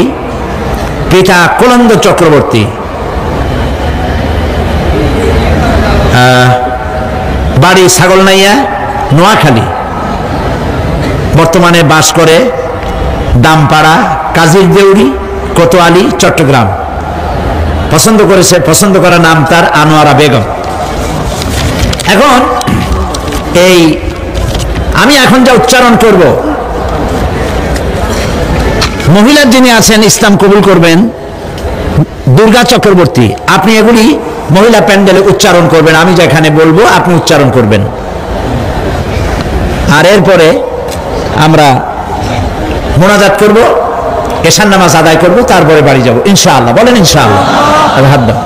পিতা কুলন্দ চক্রবর্তী, বাড়ি ছাগলনাইয়া, নোয়াখালী। বর্তমানে বাস করে দামপাড়া, কাজীর দেউরি, কোতোয়ালি, চট্টগ্রাম। পছন্দ করা নাম তার আনোয়ারা বেগম। এখন আমি এখন যা উচ্চারণ করব, মহিলার যিনি আছেন ইসলাম কবুল করবেন, দুর্গা চক্রবর্তী, আপনি এগুলি মহিলা প্যান্ডেলে উচ্চারণ করবেন। আমি যেখানে বলবো আপনি উচ্চারণ করবেন। আর এরপরে আমরা মোনাজাত করব, এশার নামাজ আদায় করব, তারপরে বাড়ি যাব ইনশাআল্লাহ। বলেন ইনশাআল্লাহ। হাত দাও,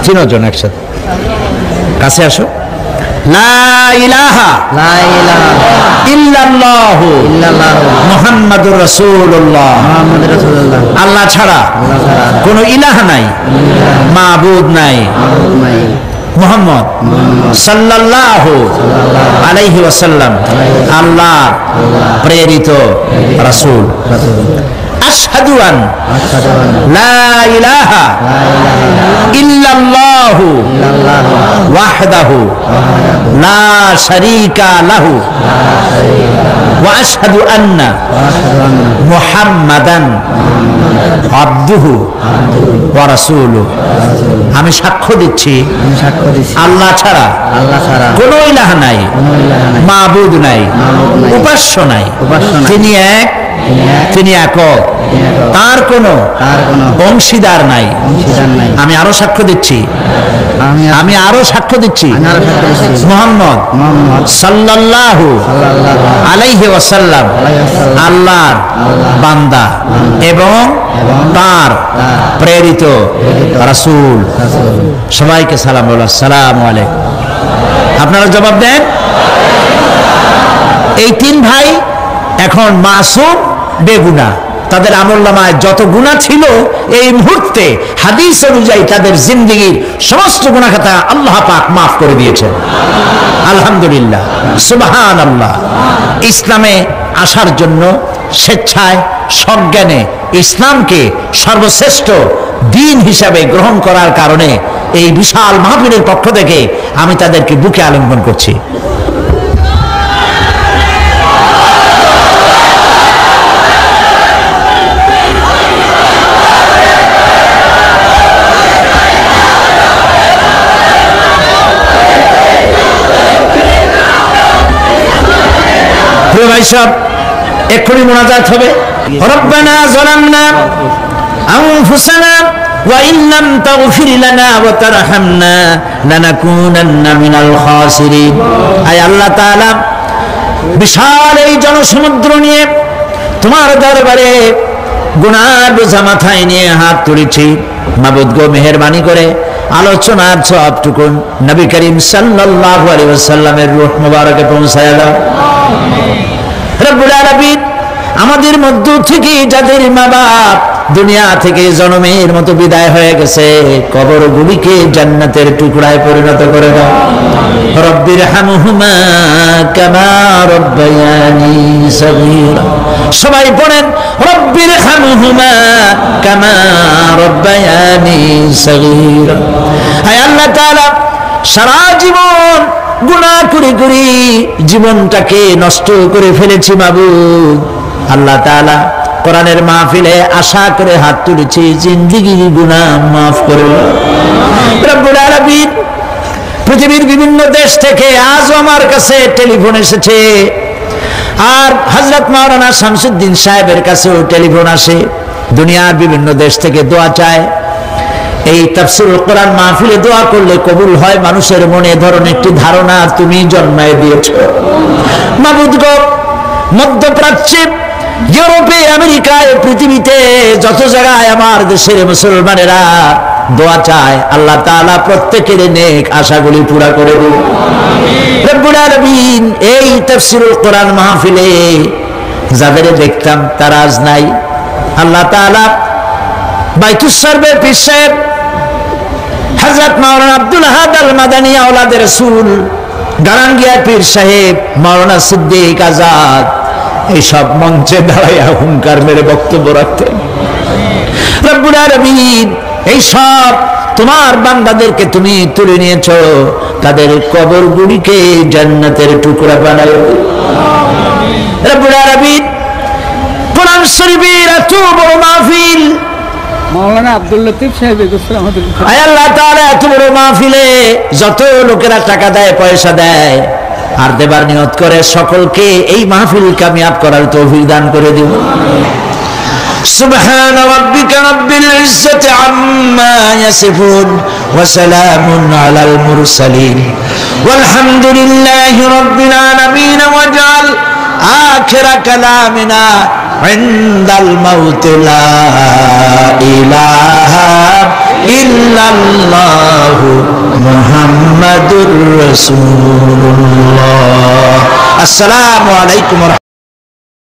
তিনজন একসাথে কাছে আসো। লা ইলাহা ইল্লাল্লাহু মুহাম্মাদুর রাসূলুল্লাহ। আল্লাহ ছাড়া কোনো ইলাহ নাই, মাবুদ নাই। মুহাম্মদ সাল্লাল্লাহু আলাইহি ওয়াসাল্লাম আল্লাহ প্রেরিত রাসূল। আশহাদু আন লা ইলাহা ইল্লাল্লাহু ওয়াহদাহু লা শারীকা লাহু ওয়া আশহাদু আন্না মুহাম্মাদান আবদুহু ওয়া রাসূলুহু। আমি সাক্ষ্য দিচ্ছি আল্লাহ ছাড়া কোনো ইলাহ নাই, মাবুদ নাই, উপাস্য নাই। তিনি এক, তিনি একক, তার কোনো অংশীদার নাই। আমি আরো সাক্ষ্য দিচ্ছি মুহাম্মদ সাল্লাল্লাহু আলাইহি ওয়াসাল্লাম আল্লাহর বান্দা এবং তার প্রেরিত রাসূল। সবাইকে সালাম বলো, আসসালামু আলাইকুম। আপনারা জবাব দেন। এই তিন ভাই এখন মাসুম, বেগুনাহ। তাদের আমলনামায় যত গুনাহ ছিল এই মুহূর্তে হাদিস অনুযায়ী তাদের জিন্দেগীর সমস্ত গুনাহ খাতা আল্লাহ পাক মাফ করে দিয়েছেন। আলহামদুলিল্লাহ, সুবহানাল্লাহ। ইসলামে আসার জন্য স্বেচ্ছায় সজ্ঞানে ইসলামকে সর্বশ্রেষ্ঠ দিন হিসাবে গ্রহণ করার কারণে এই বিশাল মাহফিলের পক্ষ থেকে আমি তাদেরকে বুকে আলিঙ্গন করছি। প্রিয় ভাই সব, এক্ষুনি মোনাজাত হবে। রব্বানা যালামনা আনফুসানা ওয়া ইন লাম তাগফির লানা ওয়া তারহামনা লানাকুনান্না মিনাল খাসিরিন। আয় আল্লাহ তাআলা, বিশাল এই জনসমুদ্র নিয়ে তোমার দরবারে গুনার বোঝা মাথায় নিয়ে হাত তুলেছি। মাবুদ গো, মেহেরবানি করে আলোচনার সবটুকুন নবী করিম সাল্লাল্লাহু আলাইহি ওয়াসাল্লামের রূহ মুবারকে পৌঁছায়া দাও। রব্বুল আলামিন, আমাদের মধ্য থেকে যাদের মা বাপ দুনিয়া থেকে জন্মের মতো বিদায় হয়ে গেছে, কবরগুলিকে জান্নাতের টুকরায় পরিণত করে দাও। রব্বির হামহুমা কামা রব্বায়ানি সগীরা। সবাই পড়েন, রব্বির হামহুমা কামা রব্বায়ানি সগীরা। আয় আল্লাহ তাআলা, সারা জীবন গুনাহ করে করে জীবনটাকে নষ্ট করে ফেলেছি মাবুদ। আল্লাহ তাআলা কোরআনের মাহফিলে আশা করে হাত তুলেছি, জিন্দেগির গুনাহ মাফ করে দাও রব্বুল আলামিন। পৃথিবীর বিভিন্ন দেশ থেকে আজ আমার কাছে টেলিফোন এসেছে, আর হযরত মাওলানা শামসুদ্দিন সাহেবের কাছেও টেলিফোন আসে। দুনিয়ার বিভিন্ন দেশ থেকে দোয়া চায়। এই তাফসীরুল কোরআন মাহফিলে দোয়া করলে কবুল হয়, মানুষের মনে ধরনের একটি ধারণা তুমি জন্মায় দিয়েছো মাবুদ গো। মধ্যপ্রাচ্যে, ইউরোপে, আমেরিকায়, পৃথিবীতে যত জায়গায় আমার দেশের মুসলমানেরা দোয়া চায়, আল্লাহ তাআলা প্রত্যেকের নেক আশাগুলি পুরা করে দিন রব্বুল আলামিন। এই তাফসীরুল কোরআন মাহফিলে যাদের দেখতাম তারা আজ নাই। আল্লাহ তাআলা বাইতুস সারবের পীর সাহেব হযরত মাওলানা আব্দুল আহাদ আল মাদানী আওলাদে রাসূল, গারাঙ্গিয়া পীর সাহেব, মাওলানা সিদ্দিক আজাদ এইসব মঞ্চে দাঁড়াইয়া হুঙ্কার মেরে বক্তব্য রাখতেন। রব্বুল আলামিন এইসব তোমার বান্দাদেরকে তুমি তুলে নিয়েছো, তাদের কবরগুলিকে জান্নাতের টুকরা বানাও রব্বুল আলামিন। কোরআন শরীফের এত বড় মাহফিল, মাওলানা আব্দুল লতিফ সাহেব আমাদের আল্লাহ তাআলা এত বড় মাহফিলে যত লোকেরা টাকা দেয়, পয়সা দেয় আর দেবার নিয়ত করে, সকলকে এই মাহফিল কামিয়াব করার তৌফিক দান করে দিও। সুবহান রাব্বিকা রাব্বিল ইজ্জাতি আম্মা ইয়াসিফুন ওয়া সালামুন আলাল মুরসালিন ওয়ালহামদুলিল্লাহি রাব্বিল আলামিন। ওয়াজআল আখিরা কালামিনা ইনদাল মাউত লা ইলাহা ইল্লাল্লাহু মুহাম্মাদুর রাসূলুল্লাহ। আসসালামু আলাইকুম।